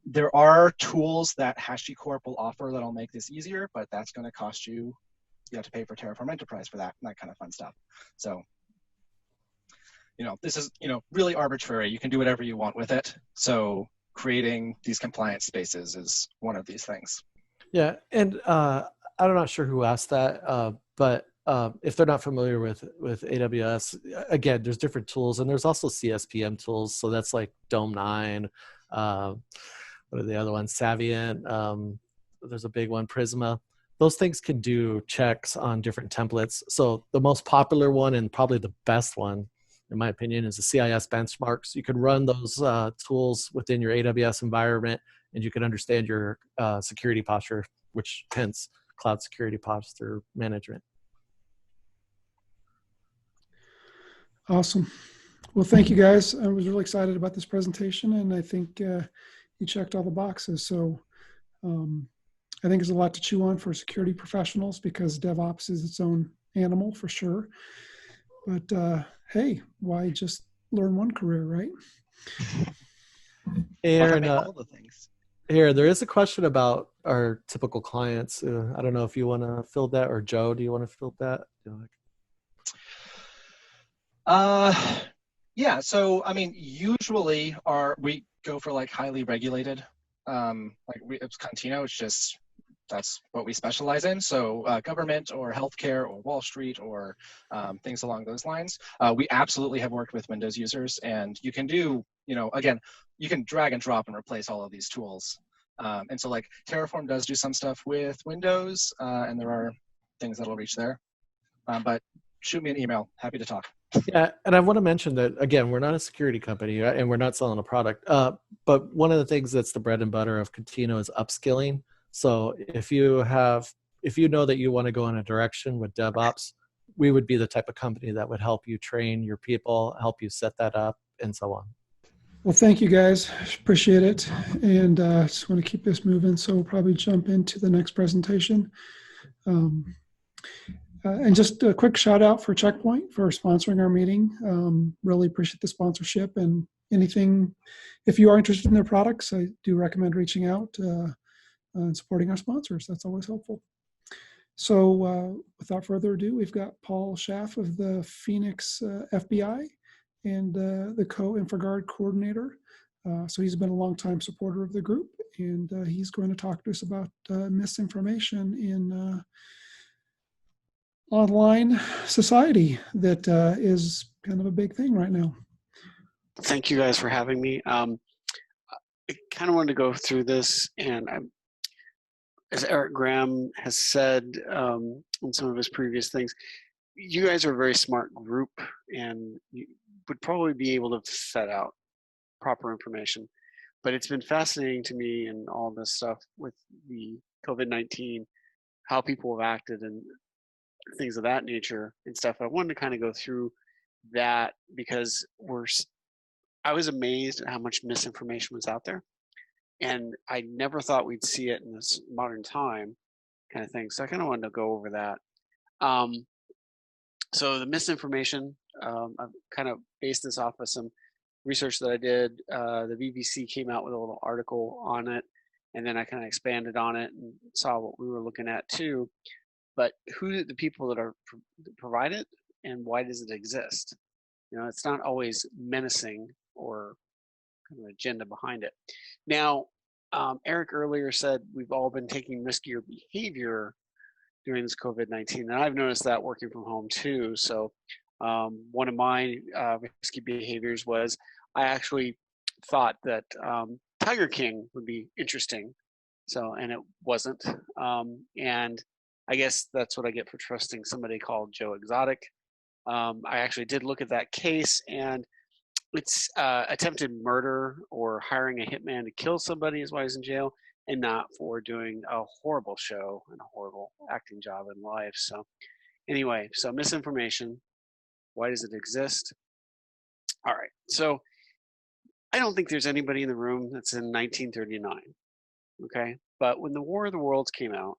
There are tools that HashiCorp will offer that'll make this easier, but that's going to cost you have to pay for Terraform Enterprise for that and that kind of fun stuff. So this is, really arbitrary. You can do whatever you want with it. So creating these compliance spaces is one of these things. Yeah. And I'm not sure who asked that, but if they're not familiar with AWS, again, there's different tools, and there's also CSPM tools. So that's like Dome 9. What are the other ones? Savient. There's a big one, Prisma. Those things can do checks on different templates. So the most popular one, and probably the best one, in my opinion, is the Cis Benchmarks. You can run those tools within your AWS environment, and you can understand your security posture, which hence cloud security posture management. Awesome. Well, thank you guys. I was really excited about this presentation, and I think you checked all the boxes. So I think there's a lot to chew on for security professionals, because DevOps is its own animal for sure. But hey, why just learn one career, right? Aaron, all the things. Here, there is a question about our typical clients. I don't know if you want to fill that, or Joe, do you want to fill that? Yeah. So usually we go for highly regulated, it's Contino. It's just that's what we specialize in. So government or healthcare or Wall Street or things along those lines. We absolutely have worked with Windows users, and you can do, again, you can drag and drop and replace all of these tools. And so Terraform does do some stuff with Windows, and there are things that'll reach there. But shoot me an email. Happy to talk. Yeah, and I want to mention that, again, we're not a security company, and we're not selling a product. But one of the things that's the bread and butter of Contino is upskilling. So if you know that you want to go in a direction with DevOps, we would be the type of company that would help you train your people, help you set that up, and so on. Well, thank you guys. Appreciate it. And I just want to keep this moving, so we'll probably jump into the next presentation. And just a quick shout out for Checkpoint for sponsoring our meeting. Really appreciate the sponsorship, and anything, if you are interested in their products, I do recommend reaching out and supporting our sponsors. That's always helpful. So without further ado, we've got Paul Schaff of the Phoenix FBI and the co-InfraGard coordinator. So he's been a longtime supporter of the group, and he's going to talk to us about misinformation in online society that is kind of a big thing right now. Thank you guys for having me. I kind of wanted to go through this, and as Erik Graham has said in some of his previous things, you guys are a very smart group, and you would probably be able to set out proper information. But it's been fascinating to me and all this stuff with the COVID-19, how people have acted and things of that nature and stuff. I wanted to kind of go through that because I was amazed at how much misinformation was out there, and I never thought we'd see it in this modern time kind of thing. So I kind of wanted to go over that. So the misinformation, I've kind of based this off of some research that I did. The BBC came out with a little article on it, and then I kind of expanded on it and saw what we were looking at too. But who are the people that provide it, and why does it exist? You know, it's not always menacing or kind of agenda behind it. Now, Erik earlier said we've all been taking riskier behavior during this COVID-19, and I've noticed that working from home too. So one of my risky behaviors was I actually thought that Tiger King would be interesting, and it wasn't. And I guess that's what I get for trusting somebody called Joe Exotic. I actually did look at that case, and it's attempted murder or hiring a hitman to kill somebody is why he's in jail, and not for doing a horrible show and a horrible acting job in life. So anyway, so misinformation, why does it exist? All right, so I don't think there's anybody in the room that's in 1939, okay? But when the War of the Worlds came out,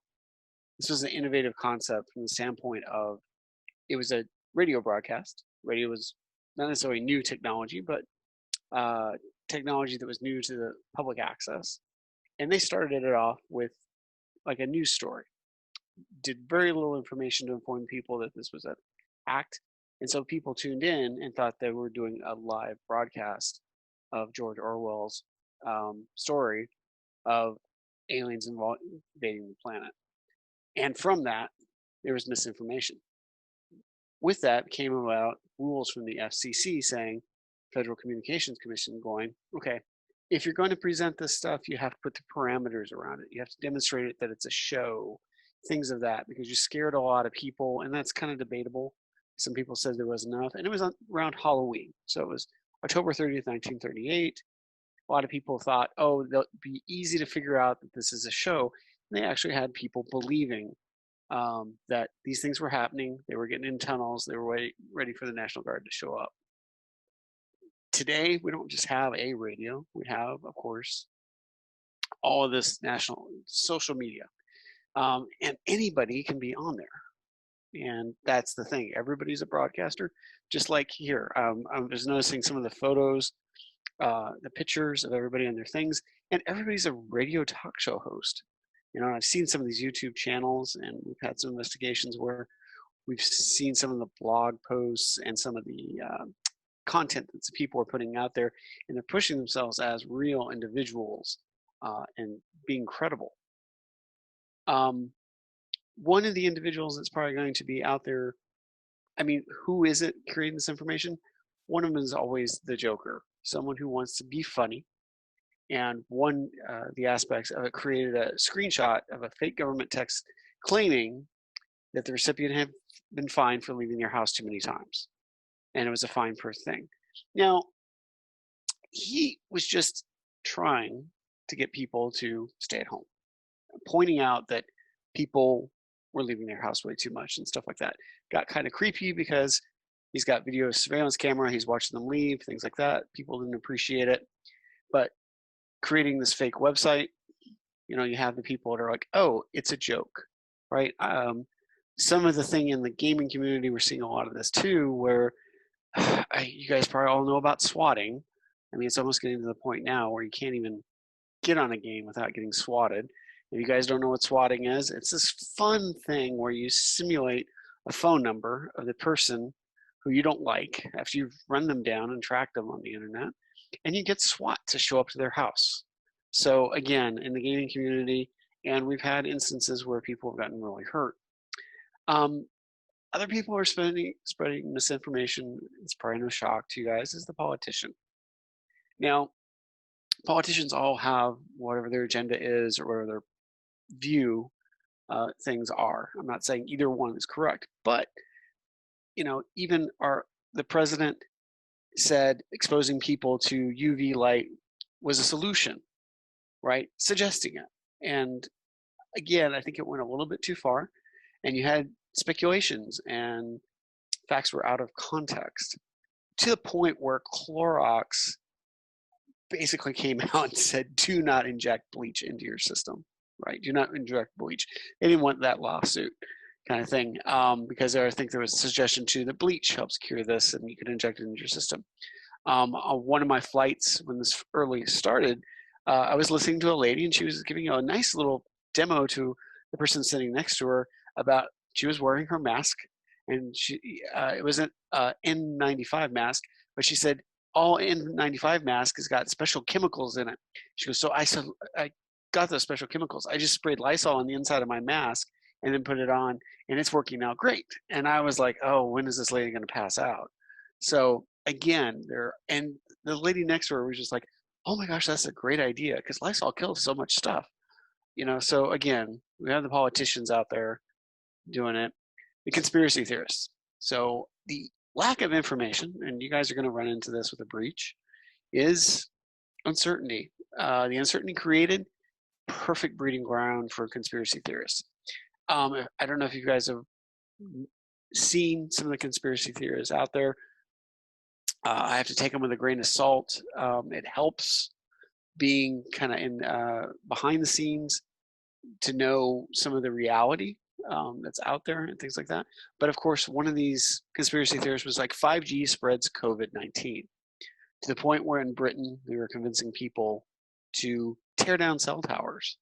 this was an innovative concept from the standpoint of it was a radio broadcast. Radio was not necessarily new technology, but technology that was new to the public access. And they started it off with like a news story. Did very little information to inform people that this was an act. And so people tuned in and thought they were doing a live broadcast of George Orwell's story of aliens invading the planet. And from that, there was misinformation. With that came about rules from the FCC saying, Federal Communications Commission going, okay, if you're going to present this stuff, you have to put the parameters around it. You have to demonstrate it that it's a show, things of that, because you scared a lot of people, and that's kind of debatable. Some people said there wasn't enough, and it was around Halloween. So it was October 30th, 1938. A lot of people thought, oh, they'll be easy to figure out that this is a show. And they actually had people believing that these things were happening. They were getting in tunnels. They were ready for the National Guard to show up. Today, we don't just have a radio. We have, of course, all of this national social media. And anybody can be on there. And that's the thing. Everybody's a broadcaster, just like here. I'm just noticing some of the photos, the pictures of everybody on their things, and everybody's a radio talk show host. You know, I've seen some of these YouTube channels, and we've had some investigations where we've seen some of the blog posts and some of the content that people are putting out there, and they're pushing themselves as real individuals and being credible. One of the individuals that's probably going to be out there, I mean, who is it creating this information? One of them is always the joker, someone who wants to be funny. And one the aspects of it created a screenshot of a fake government text claiming that the recipient had been fined for leaving their house too many times. And it was a fine per thing. Now, he was just trying to get people to stay at home, pointing out that people were leaving their house way too much and stuff like that. Got kind of creepy because he's got video surveillance camera, he's watching them leave, things like that. People didn't appreciate it. But creating this fake website, you know, you have the people that are like, oh, it's a joke, right? some of the thing in the gaming community, we're seeing a lot of this too, where you guys probably all know about swatting. I mean, it's almost getting to the point now where you can't even get on a game without getting swatted. If you guys don't know what swatting is, it's this fun thing where you simulate a phone number of the person who you don't like after you've run them down and tracked them on the internet, and you get SWAT to show up to their house. So again, in the gaming community, and we've had instances where people have gotten really hurt. Other people are spreading misinformation. It's probably no shock to you guys, is the politician. Now, politicians all have whatever their agenda is or whatever their view things are. I'm not saying either one is correct, but even the president said exposing people to UV light was a solution, right? Suggesting it. And again, I think it went a little bit too far, and you had speculations and facts were out of context to the point where Clorox basically came out and said, do not inject bleach into your system, right? Do not inject bleach. They didn't want that lawsuit kind of thing, because I think there was a suggestion too that bleach helps cure this and you can inject it into your system. On one of my flights when this early started, I was listening to a lady and she was giving a nice little demo to the person sitting next to her about, she was wearing her mask, and it was an N95 mask, but she said all N95 mask has got special chemicals in it. She goes, so I got those special chemicals. I just sprayed Lysol on the inside of my mask and then put it on, and it's working out great. And I was like, oh, when is this lady going to pass out? So again, and the lady next to her was just like, oh my gosh, that's a great idea, because Lysol kills so much stuff. So again, we have the politicians out there doing it, the conspiracy theorists. So the lack of information, and you guys are going to run into this with a breach, is uncertainty. The uncertainty created perfect breeding ground for conspiracy theorists. I don't know if you guys have seen some of the conspiracy theories out there. I have to take them with a grain of salt. It helps being kind of in behind the scenes to know some of the reality that's out there and things like that. But of course, one of these conspiracy theories was like 5G spreads COVID-19 to the point where in Britain, they were convincing people to tear down cell towers.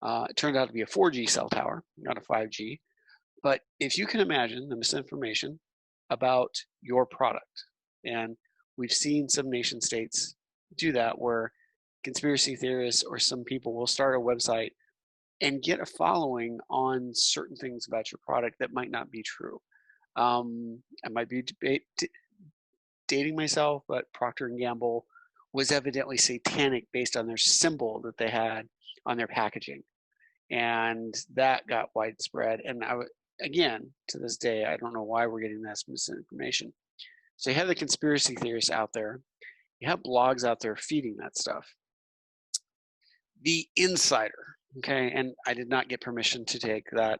It turned out to be a 4G cell tower, not a 5G. But if you can imagine the misinformation about your product, and we've seen some nation states do that where conspiracy theorists or some people will start a website and get a following on certain things about your product that might not be true. I might be dating myself, but Procter & Gamble was evidently satanic based on their symbol that they had on their packaging. And that got widespread. And again, to this day, I don't know why we're getting this misinformation. So you have the conspiracy theorists out there. You have blogs out there feeding that stuff. The insider, okay, and I did not get permission to take that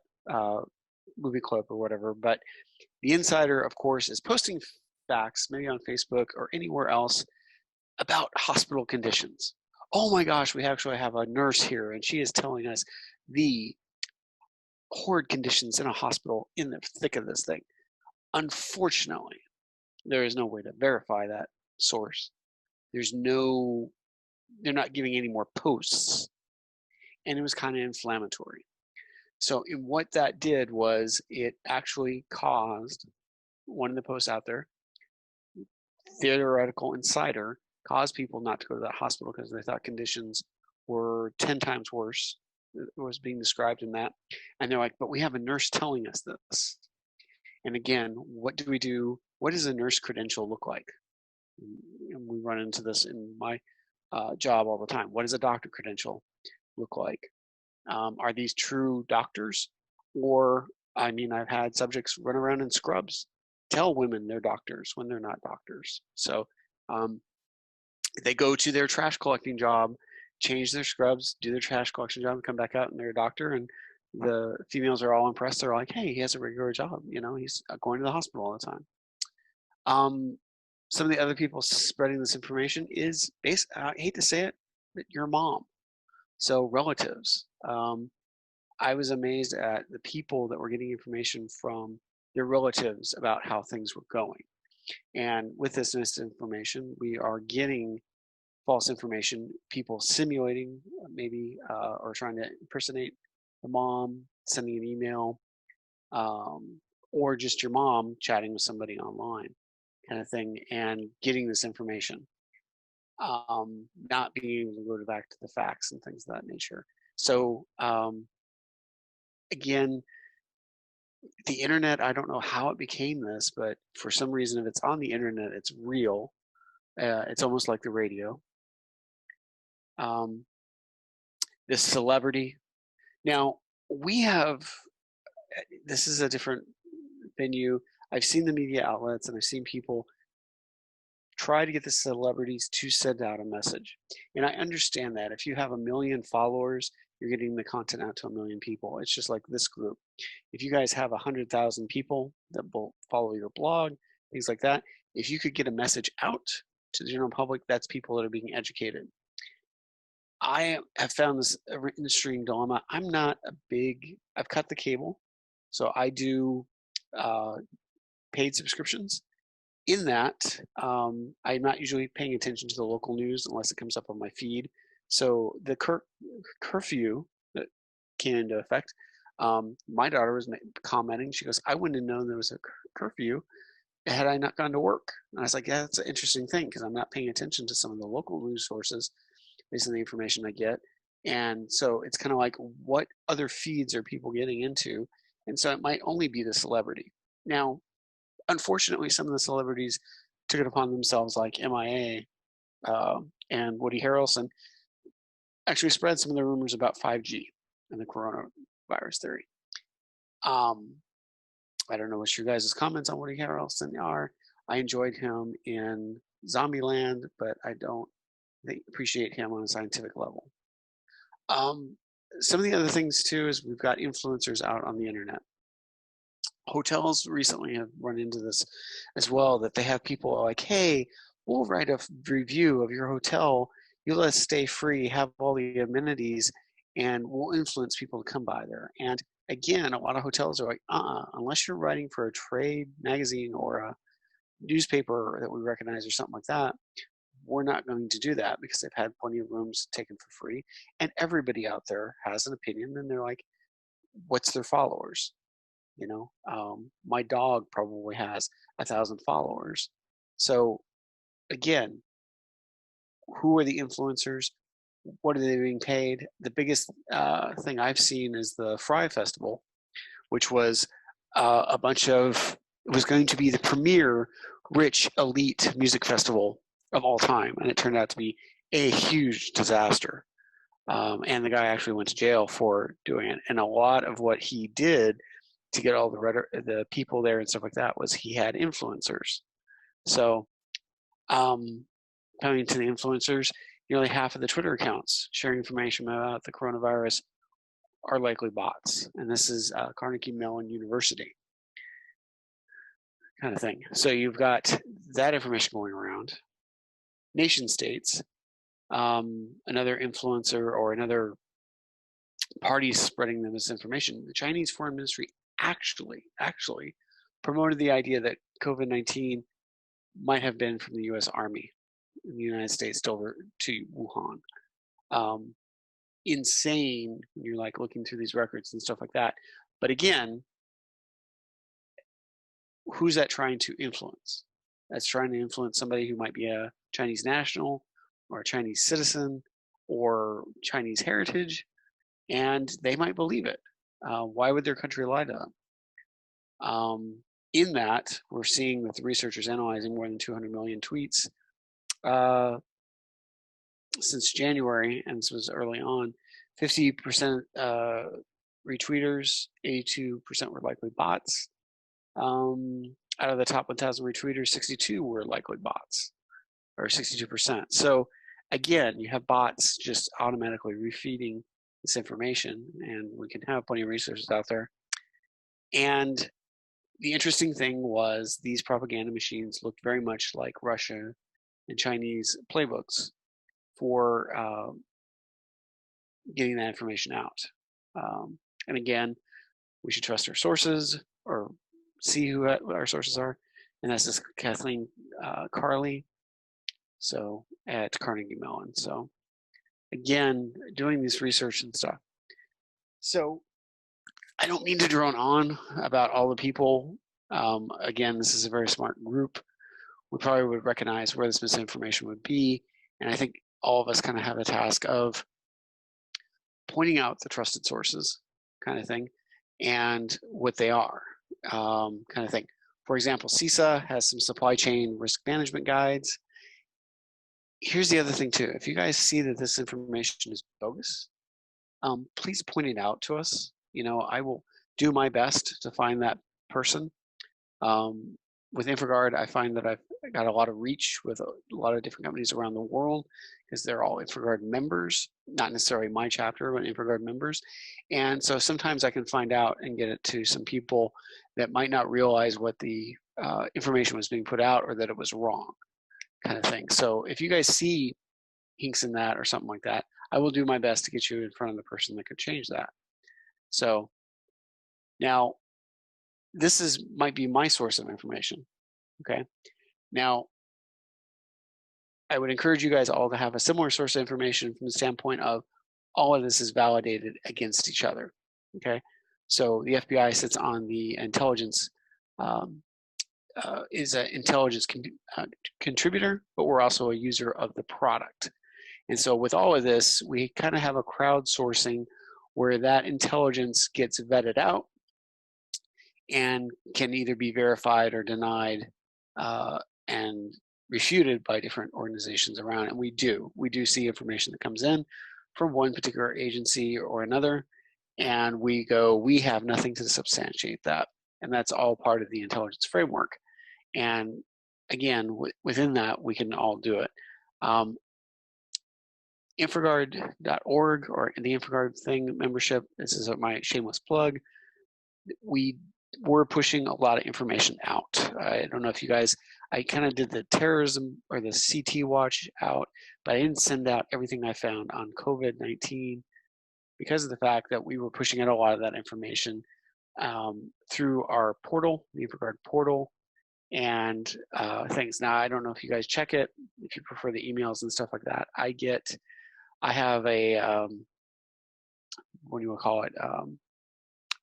movie clip or whatever, but the insider, of course, is posting facts, maybe on Facebook or anywhere else, about hospital conditions. Oh my gosh, we actually have a nurse here, and she is telling us the horrid conditions in a hospital in the thick of this thing. Unfortunately, there is no way to verify that source. They're not giving any more posts. And it was kind of inflammatory. So what that did was it actually caused one of the posts out there, theoretical insider, caused people not to go to that hospital because they thought conditions were 10 times worse. It was being described in that. And they're like, but we have a nurse telling us this. And again, what do we do? What does a nurse credential look like? And we run into this in my job all the time. What does a doctor credential look like? Are these true doctors? Or, I mean, I've had subjects run around in scrubs, tell women they're doctors when they're not doctors. So they go to their trash collecting job, change their scrubs, do their trash collection job, and come back out and they're a doctor. And the females are all impressed. They're like, hey, he has a regular job. He's going to the hospital all the time. Some of the other people spreading this information is, I hate to say it, but your mom. So relatives. I was amazed at the people that were getting information from their relatives about how things were going. And with this misinformation, we are getting false information, people simulating maybe or trying to impersonate the mom, sending an email, or just your mom chatting with somebody online kind of thing and getting this information, not being able to go back to the facts and things of that nature. So again, the internet, I don't know how it became this, but for some reason, if it's on the internet, it's real. It's almost like the radio. This celebrity. Now, we have, this is a different venue. I've seen the media outlets and I've seen people try to get the celebrities to send out a message. And I understand that. If you have 1 million followers, you're getting the content out to 1 million people. It's just like this group. If you guys have 100,000 people that will follow your blog, things like that, if you could get a message out to the general public, that's people that are being educated. I have found this interesting dilemma. I'm not a big, I've cut the cable. So I do paid subscriptions. In that, I'm not usually paying attention to the local news unless it comes up on my feed. So the curfew that came into effect, my daughter was commenting. She goes, I wouldn't have known there was a curfew had I not gone to work. And I was like, yeah, that's an interesting thing because I'm not paying attention to some of the local news sources based on the information I get. And so it's kind of like, what other feeds are people getting into? And so it might only be the celebrity. Now, unfortunately, some of the celebrities took it upon themselves, like MIA and Woody Harrelson, actually spread some of the rumors about 5G and the coronavirus theory. I don't know what your guys' comments on Woody Harrelson are. I enjoyed him in Zombieland, but I don't appreciate him on a scientific level. Some of the other things too is we've got influencers out on the internet. Hotels recently have run into this as well, that they have people like, hey, we'll write a review of your hotel. You let us stay free, have all the amenities, and we'll influence people to come by there. And again, a lot of hotels are like, unless you're writing for a trade magazine or a newspaper that we recognize or something like that, we're not going to do that because they've had plenty of rooms taken for free. And everybody out there has an opinion, and they're like, what's their followers? You know, my dog probably has 1,000 followers. So again, who are the influencers? What are they being paid? The biggest thing I've seen is the Fry Festival, which was a bunch of, it was going to be the premier rich elite music festival of all time. And it turned out to be a huge disaster. And the guy actually went to jail for doing it. And a lot of what he did to get all the people there and stuff like that was he had influencers. So coming to the influencers, nearly half of the Twitter accounts sharing information about the coronavirus are likely bots. And this is Carnegie Mellon University kind of thing. So you've got that information going around. Nation states, another influencer or another party spreading the misinformation. The Chinese Foreign Ministry actually promoted the idea that COVID-19 might have been from the U.S. Army in the United States over to Wuhan. Insane when you're like looking through these records and stuff like that. But again, who's that trying to influence? That's trying to influence somebody who might be a Chinese national or a Chinese citizen or Chinese heritage, and they might believe it. Why would their country lie to them? In that, we're seeing that the researchers analyzing more than 200 million tweets since January, and this was early on. 50% retweeters, 82% were likely bots. Out of the top 1,000 retweeters, 62 were likely bots, or 62%. So again, you have bots just automatically refeeding this information, and we can have plenty of resources out there. And the interesting thing was these propaganda machines looked very much like Russia and Chinese playbooks for getting that information out. And again, we should trust our sources or see who our sources are. And that's just Kathleen Carley, so at Carnegie Mellon. So again, doing this research and stuff. So I don't mean to drone on about all the people. Again, this is a very smart group. We probably would recognize where this misinformation would be. And I think all of us kind of have a task of pointing out the trusted sources kind of thing and what they are kind of thing. For example, CISA has some supply chain risk management guides. Here's the other thing too. If you guys see that this information is bogus, please point it out to us. You know, I will do my best to find that person. With InfraGard, I find that I've got a lot of reach with a lot of different companies around the world because they're all InfraGard members, not necessarily my chapter, but InfraGard members. And so sometimes I can find out and get it to some people that might not realize what the information was being put out or that it was wrong kind of thing. So if you guys see hinks in that or something like that, I will do my best to get you in front of the person that could change that. So now, this might be my source of information, okay? Now, I would encourage you guys all to have a similar source of information from the standpoint of all of this is validated against each other, okay? So the FBI sits on the intelligence, is an intelligence contributor, but we're also a user of the product. And so with all of this, we kind of have a crowdsourcing where that intelligence gets vetted out and can either be verified or denied and refuted by different organizations around. And we do see information that comes in from one particular agency or another, and we go, we have nothing to substantiate that. And that's all part of the intelligence framework. And again, within that, we can all do it. InfraGard.org or the InfraGard thing membership, this is my shameless plug. We're pushing a lot of information out. I don't know if you guys, I kind of did the terrorism or the CT watch out, but I didn't send out everything I found on COVID-19 because of the fact that we were pushing out a lot of that information through our portal, the InfraGard portal, and things. Now, I don't know if you guys check it, if you prefer the emails and stuff like that. I have a, what do you call it?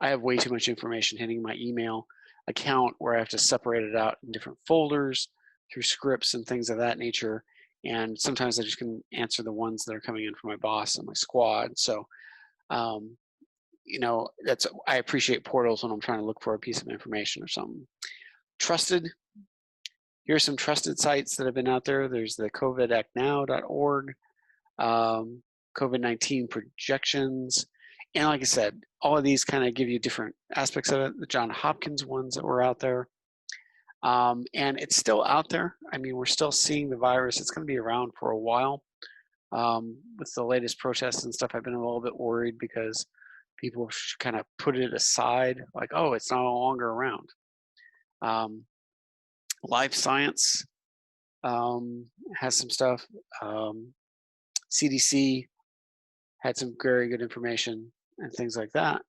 I have way too much information hitting my email account where I have to separate it out in different folders through scripts and things of that nature. And sometimes I just can answer the ones that are coming in from my boss and my squad. So, you know, I appreciate portals when I'm trying to look for a piece of information or something. Trusted. Here's some trusted sites that have been out there. There's the covidactnow.org, COVID-19 projections. And like I said, all of these kind of give you different aspects of it. The Johns Hopkins ones that were out there. And it's still out there. I mean, we're still seeing the virus. It's going to be around for a while. With the latest protests and stuff, I've been a little bit worried because people kind of put it aside, like, oh, it's no longer around. Life Science has some stuff. CDC had some very good information and things like that.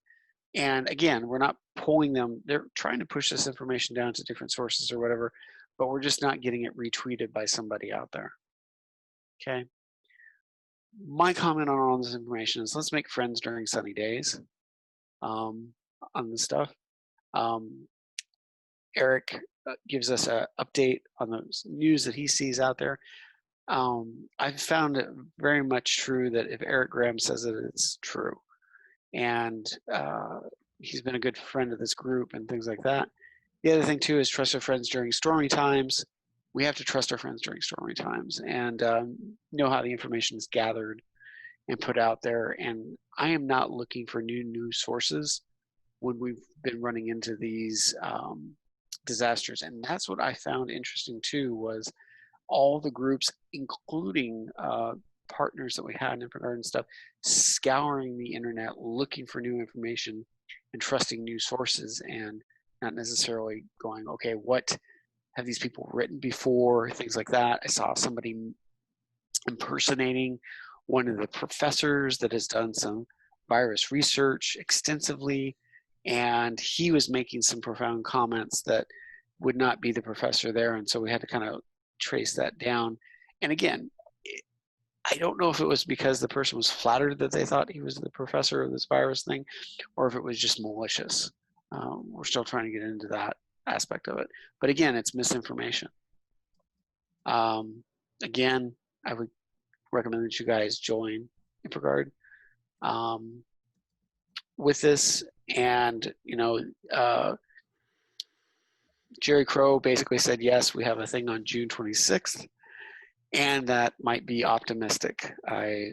And again, we're not pulling them. They're trying to push this information down to different sources or whatever, but we're just not getting it retweeted by somebody out there. Okay. My comment on all this information is let's make friends during sunny days on this stuff. Erik gives us an update on the news that he sees out there. I've found it very much true that if Erik Graham says it, it's true. And he's been a good friend of this group and things like that. The other thing too is trust our friends during stormy times. We have to trust our friends during stormy times and know how the information is gathered and put out there. And I am not looking for new news sources when we've been running into these disasters. And that's what I found interesting too, was all the groups, including partners that we had in InfraGard and stuff, scouring the internet, looking for new information and trusting new sources and not necessarily going, okay, what have these people written before, things like that. I saw somebody impersonating one of the professors that has done some virus research extensively, and he was making some profound comments that would not be the professor there, and so we had to kind of trace that down. And again, I don't know if it was because the person was flattered that they thought he was the professor of this virus thing, or if it was just malicious. We're still trying to get into that aspect of it. But again, it's misinformation. Again, I would recommend that you guys join InfraGard with this. And, Jerry Crow basically said, yes, we have a thing on June 26th. And that might be optimistic. I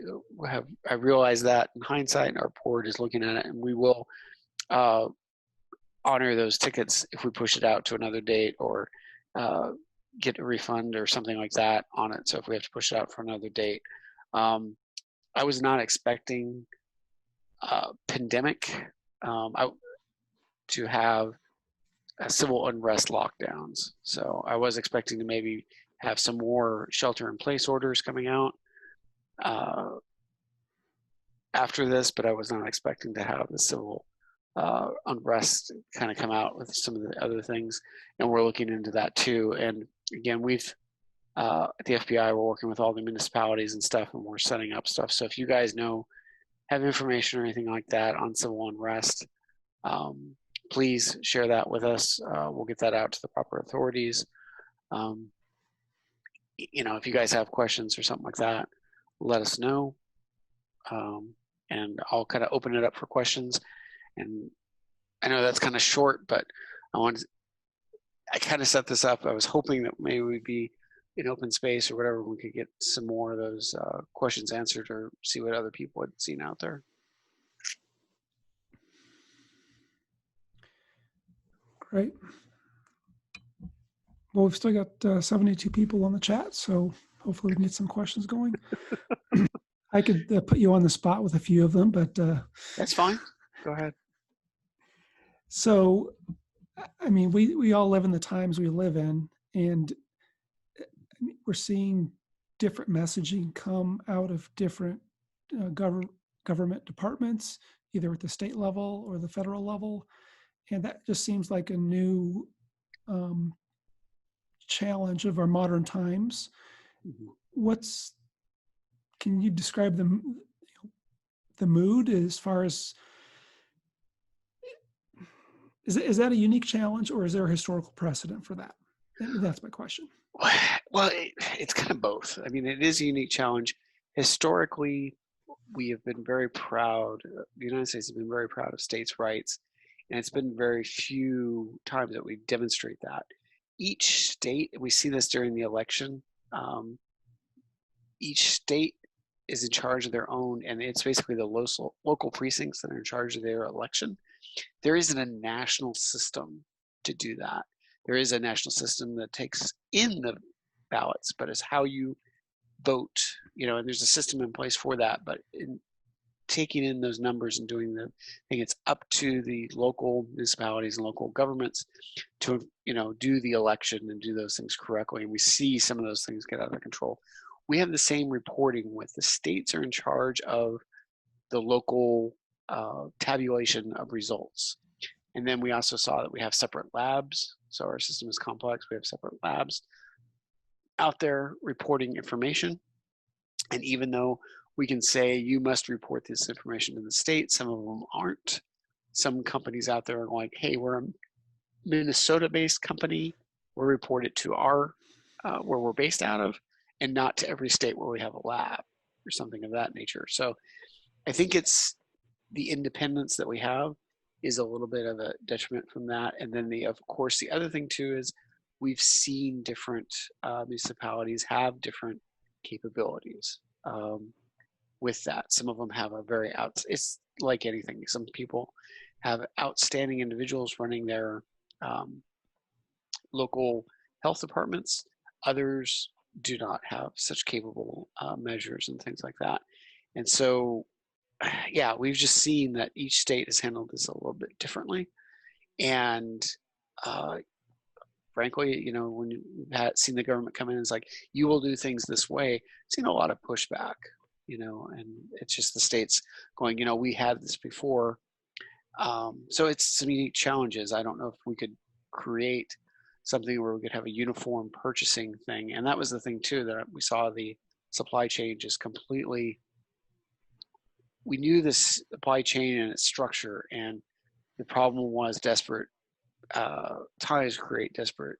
realize that in hindsight, our board is looking at it, and we will honor those tickets if we push it out to another date or get a refund or something like that on it. So if we have to push it out for another date, I was not expecting pandemic to have civil unrest lockdowns. So I was expecting to maybe have some more shelter-in-place orders coming out after this, but I was not expecting to have the civil unrest kind of come out with some of the other things, and we're looking into that too. And again, we've at the FBI, we're working with all the municipalities and stuff, and we're setting up stuff. So if you guys have information or anything like that on civil unrest, please share that with us. We'll get that out to the proper authorities. If you guys have questions or something like that, let us know. And I'll kind of open it up for questions. And I know that's kind of short, but I kind of set this up. I was hoping that maybe we'd be in open space or whatever, we could get some more of those questions answered or see what other people had seen out there. Great. Well, we've still got 72 people on the chat, so hopefully we can get some questions going. I could put you on the spot with a few of them, but that's fine. Go ahead. So, I mean, we all live in the times we live in, and we're seeing different messaging come out of different government departments, either at the state level or the federal level, and that just seems like a new challenge of our modern times. Can you describe the mood as far as, is that a unique challenge, or is there a historical precedent for that? That's my question. Well, it's kind of both. I mean, it is a unique challenge. Historically, we have been very proud, the United States has been very proud of states' rights, and it's been very few times that we demonstrate that. Each state, we see this during the election, each state is in charge of their own, and it's basically the local precincts that are in charge of their election. There isn't a national system to do that. There is a national system that takes in the ballots, but it's how you vote, and there's a system in place for that. But in taking in those numbers and doing the thing, it's up to the local municipalities and local governments to, do the election and do those things correctly. And we see some of those things get out of control. We have the same reporting with the states are in charge of the local tabulation of results. And then we also saw that we have separate labs. So our system is complex. We have separate labs out there reporting information. And even though we can say you must report this information to the state, some of them aren't. Some companies out there are like, hey, we're a Minnesota-based company. We'll report it to our, where we're based out of, and not to every state where we have a lab or something of that nature. So I think it's the independence that we have is a little bit of a detriment from that. And then of course, the other thing too is we've seen different municipalities have different capabilities with that. Some of them have a very it's like anything. Some people have outstanding individuals running their local health departments. Others do not have such capable measures and things like that. And so, yeah, we've just seen that each state has handled this a little bit differently. And frankly, when you've seen the government come in, it's like, you will do things this way. I've seen a lot of pushback. and it's just the states going, we had this before. So it's some unique challenges. I don't know if we could create something where we could have a uniform purchasing thing. And that was the thing too, that we saw the supply chain just completely, we knew this supply chain and its structure, and the problem was desperate times create desperate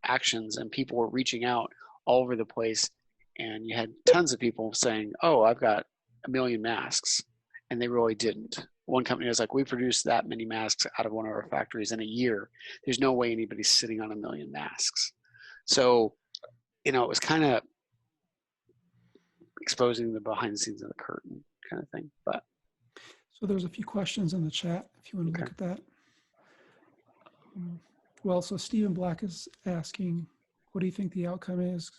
actions, and people were reaching out all over the place, and you had tons of people saying, oh, I've got 1 million masks, and they really didn't. One company was like, we produced that many masks out of one of our factories in a year. There's no way anybody's sitting on 1 million masks. So, it was kind of exposing the behind the scenes of the curtain kind of thing. But so there's a few questions in the chat if you want to look at that. Well, so Stephen Black is asking, what do you think the outcome is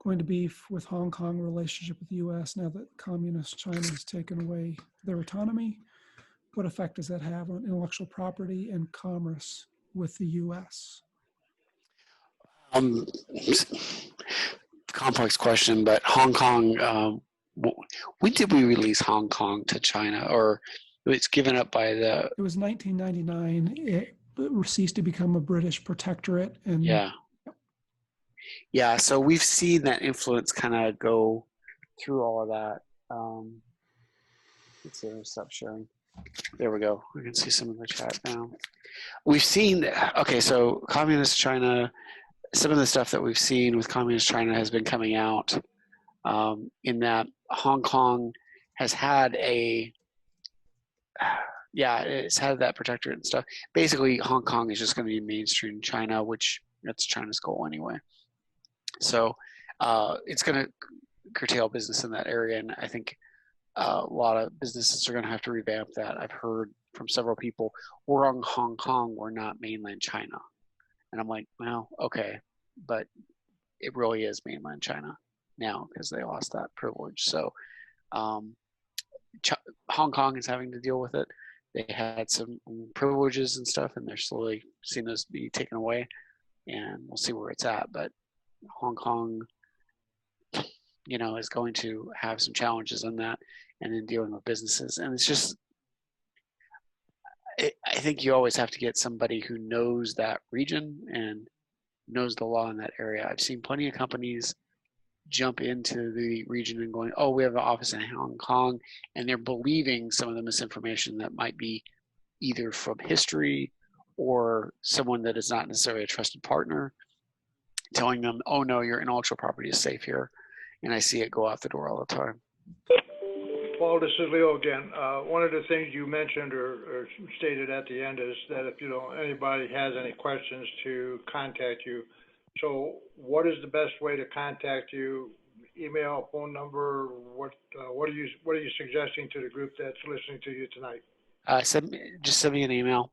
going to be with Hong Kong relationship with the U.S. now that communist China has taken away their autonomy? What effect does that have on intellectual property and commerce with the U.S.? Complex question, but Hong Kong, when did we release Hong Kong to China, or it's given up by the... It was 1999. It ceased to become a British protectorate. And yeah, so we've seen that influence kind of go through all of that. Let's see, let me stop sharing. There we go. We can see some of the chat now. We've seen, okay, so communist China, some of the stuff that we've seen with communist China has been coming out in that Hong Kong has had it's had that protectorate and stuff. Basically, Hong Kong is just going to be mainstream China, which that's China's goal anyway. So it's going to curtail business in that area, and I think a lot of businesses are going to have to revamp that. I've heard from several people, we're on Hong Kong, we're not mainland China. And I'm like, well, okay, but it really is mainland China now because they lost that privilege. So Hong Kong is having to deal with it. They had some privileges and stuff, and they're slowly seeing those be taken away, and we'll see where it's at. But Hong Kong, is going to have some challenges on that, and in dealing with businesses. And it's just, I think you always have to get somebody who knows that region and knows the law in that area. I've seen plenty of companies jump into the region and going, oh, we have an office in Hong Kong, and they're believing some of the misinformation that might be either from history or someone that is not necessarily a trusted partner, telling them, oh no, your intellectual property is safe here. And I see it go out the door all the time. Paul, this is Leo again. One of the things you mentioned or stated at the end is that if anybody has any questions, to contact you. So what is the best way to contact you? Email, phone number? What are you suggesting to the group that's listening to you tonight? Just send me an email.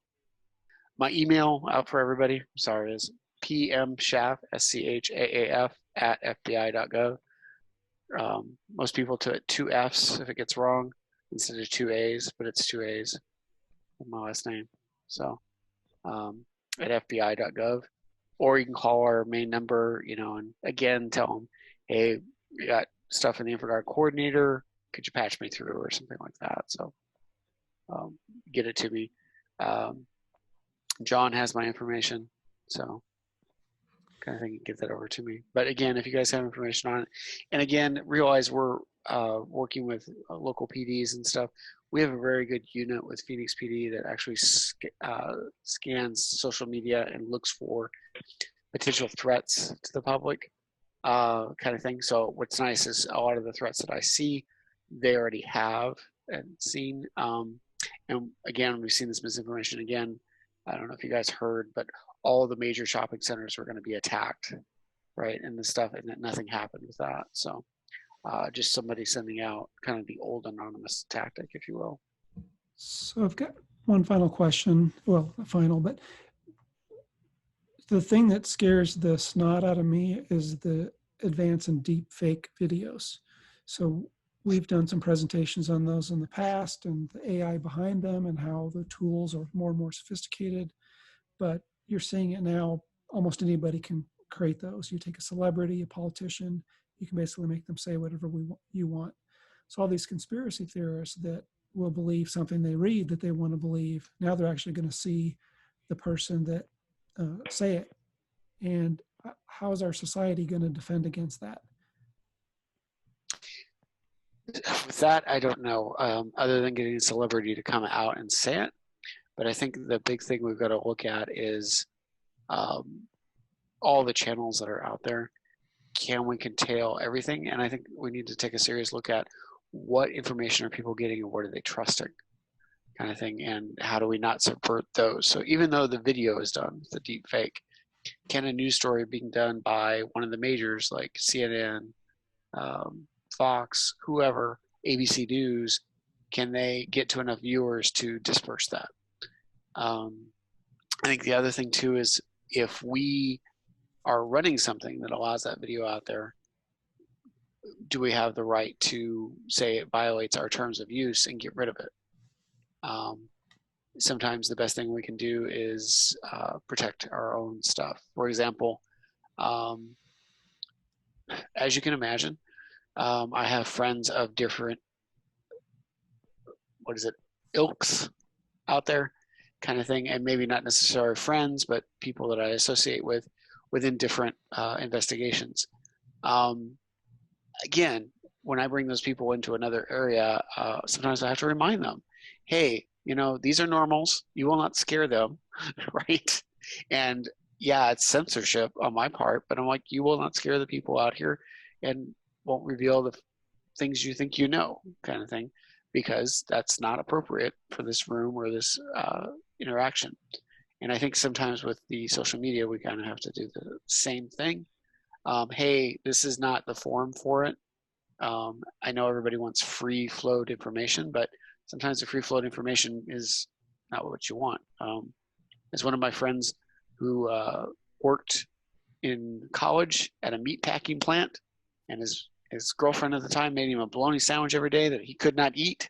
My email out for everybody, sorry, is pmschaaf, SCHAAF @fbi.gov. Most people do it 2 F's if it gets wrong instead of 2 A's, but it's 2 A's in my last name. So at fbi.gov, or you can call our main number, and again, tell them, hey, we got stuff in the InfraGard coordinator. Could you patch me through or something like that? So get it to me. John has my information, so kind of thing, get that over to me. But again, if you guys have information on it, and again, realize we're working with local PDs and stuff. We have a very good unit with Phoenix PD that actually scans social media and looks for potential threats to the public, kind of thing. So what's nice is a lot of the threats that I see, they already have and seen. And again, we've seen this misinformation again. I don't know if you guys heard, but all the major shopping centers were going to be attacked, right? And the stuff, and nothing happened with that. So just somebody sending out kind of the old anonymous tactic, if you will. So I've got one final question. Well, not final, but the thing that scares the snot out of me is the advance in deep fake videos. So we've done some presentations on those in the past and the AI behind them and how the tools are more and more sophisticated, but you're seeing it now. Almost anybody can create those. You take a celebrity, a politician, you can basically make them say whatever you want. So all these conspiracy theorists that will believe something they read that they want to believe, now they're actually going to see the person that say it. And how is our society going to defend against that? With that, I don't know, other than getting a celebrity to come out and say it. But I think the big thing we've got to look at is all the channels that are out there. Can we curtail everything? And I think we need to take a serious look at what information are people getting and what are they trusting, kind of thing, and how do we not subvert those? So even though the video is done, the deep fake, can a news story being done by one of the majors like CNN, Fox, whoever, ABC News, can they get to enough viewers to disperse that? I think the other thing too is if we are running something that allows that video out there, do we have the right to say it violates our terms of use and get rid of it? Sometimes the best thing we can do is protect our own stuff. For example, as you can imagine, I have friends of different, ilks out there, kind of thing, and maybe not necessarily friends, but people that I associate with within different investigations. Again, when I bring those people into another area, sometimes I have to remind them, hey, these are normals. You will not scare them, right? And yeah, it's censorship on my part, but I'm like, you will not scare the people out here and won't reveal the things you think you know, kind of thing, because that's not appropriate for this room or this interaction. And I think sometimes with the social media, we kind of have to do the same thing. Hey, this is not the forum for it. I know everybody wants free flowed information, but sometimes the free flowed information is not what you want. As one of my friends who worked in college at a meat packing plant, and his girlfriend at the time made him a bologna sandwich every day that he could not eat.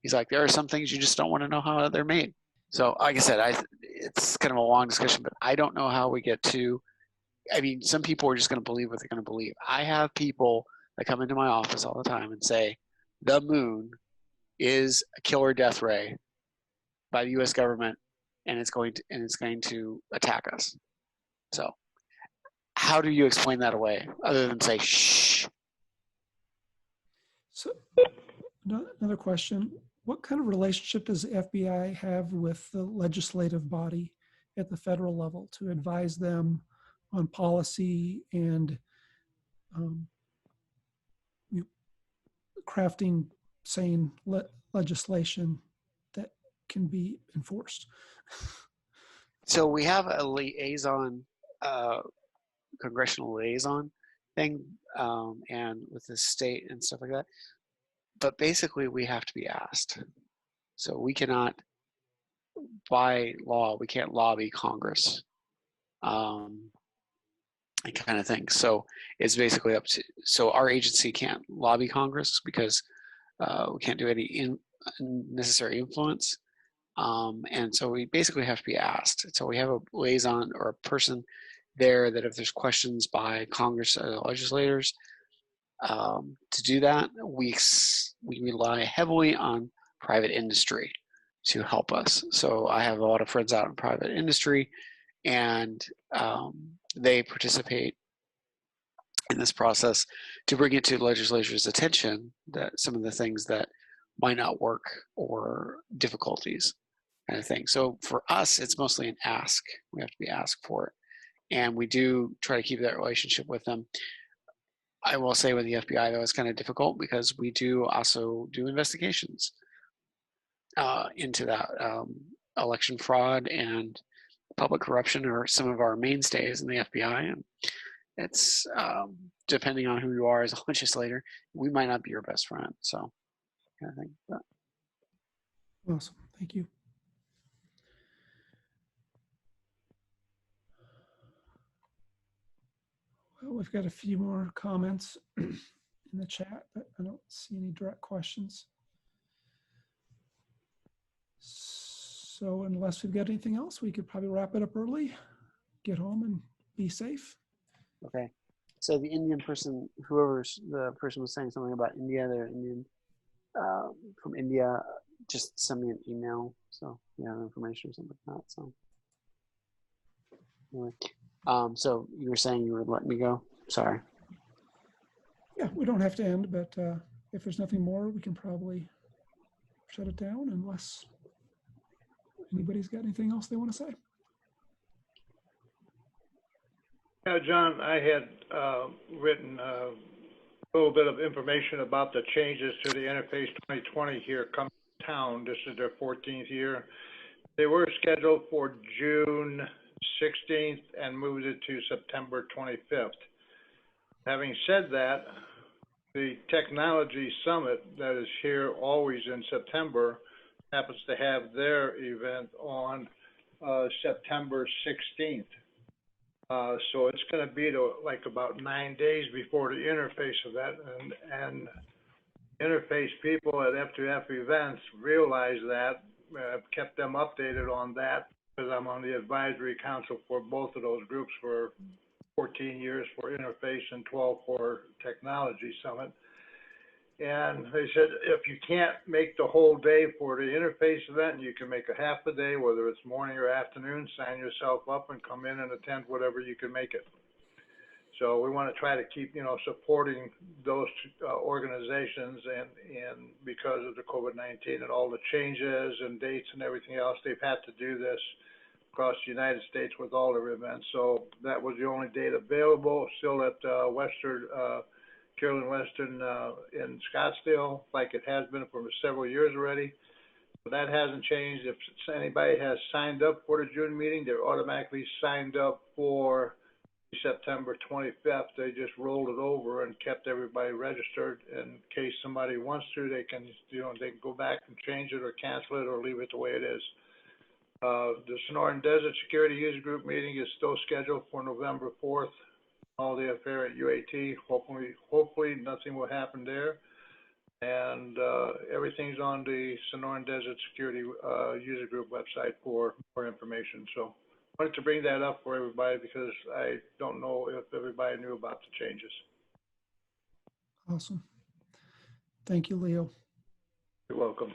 He's like, there are some things you just don't want to know how they're made. So like I said, it's kind of a long discussion, but I don't know how we get to, some people are just going to believe what they're going to believe. I have people that come into my office all the time and say, the moon is a killer death ray by the U.S. government, and it's going to attack us. So how do you explain that away other than say, shh? So another question, what kind of relationship does the FBI have with the legislative body at the federal level to advise them on policy and crafting sane legislation that can be enforced? So we have a liaison, congressional liaison thing, and with the state and stuff like that. But basically, we have to be asked. So we cannot, by law, we can't lobby Congress, and kind of thing. So it's basically up to. So our agency can't lobby Congress because we can't do any unnecessary influence. And so we basically have to be asked. So we have a liaison or a person there that if there's questions by Congress or legislators to do that, we rely heavily on private industry to help us. So I have a lot of friends out in private industry, and they participate in this process to bring it to legislators' attention that some of the things that might not work or difficulties, kind of thing. So for us, it's mostly an ask. We have to be asked for it. And we do try to keep that relationship with them. I will say with the FBI, though, it's kind of difficult because we do also do investigations into that. Election fraud and public corruption are some of our mainstays in the FBI. And it's depending on who you are as a legislator, we might not be your best friend. So kind of thing. But. Awesome. Thank you. Well, we've got a few more comments in the chat, but I don't see any direct questions. So unless we've got anything else, we could probably wrap it up early, get home and be safe. Okay. So the Indian person, whoever's the person was saying something about India, they're Indian. from India, just send me an email. So you have information or something like that. So anyway, so you were saying you would let me go? Sorry. Yeah, we don't have to end, but if there's nothing more, we can probably shut it down unless anybody's got anything else they want to say. Yeah, John, I had written a little bit of information about the changes to the Interface 2020 here coming to town. This is their 14th year. They were scheduled for June 16th and moved it to September 25th. Having said that, the Technology Summit that is here always in September happens to have their event on September 16th. So it's going to be like about 9 days before the interface event, and interface people at F2F events realize that. I've kept them updated on that because I'm on the advisory council for both of those groups for 14 years for Interface and 12 for Technology Summit. And they said, if you can't make the whole day for the Interface event, you can make a half a day, whether it's morning or afternoon, sign yourself up and come in and attend whatever you can make it. So we want to try to keep, supporting those organizations, and because of the COVID-19 and all the changes and dates and everything else, they've had to do this across the United States with all their events. So that was the only date available, still at Carolyn Western in Scottsdale, like it has been for several years already. But that hasn't changed. If anybody has signed up for the June meeting, they're automatically signed up for September 25th. They just rolled it over and kept everybody registered. In case somebody wants to, they can, they can go back and change it or cancel it or leave it the way it is. The Sonoran Desert Security User Group meeting is still scheduled for November 4th. All the affair at UAT. Hopefully nothing will happen there. And everything's on the Sonoran Desert Security User Group website for more information. So I wanted to bring that up for everybody because I don't know if everybody knew about the changes. Awesome. Thank you, Leo. You're welcome.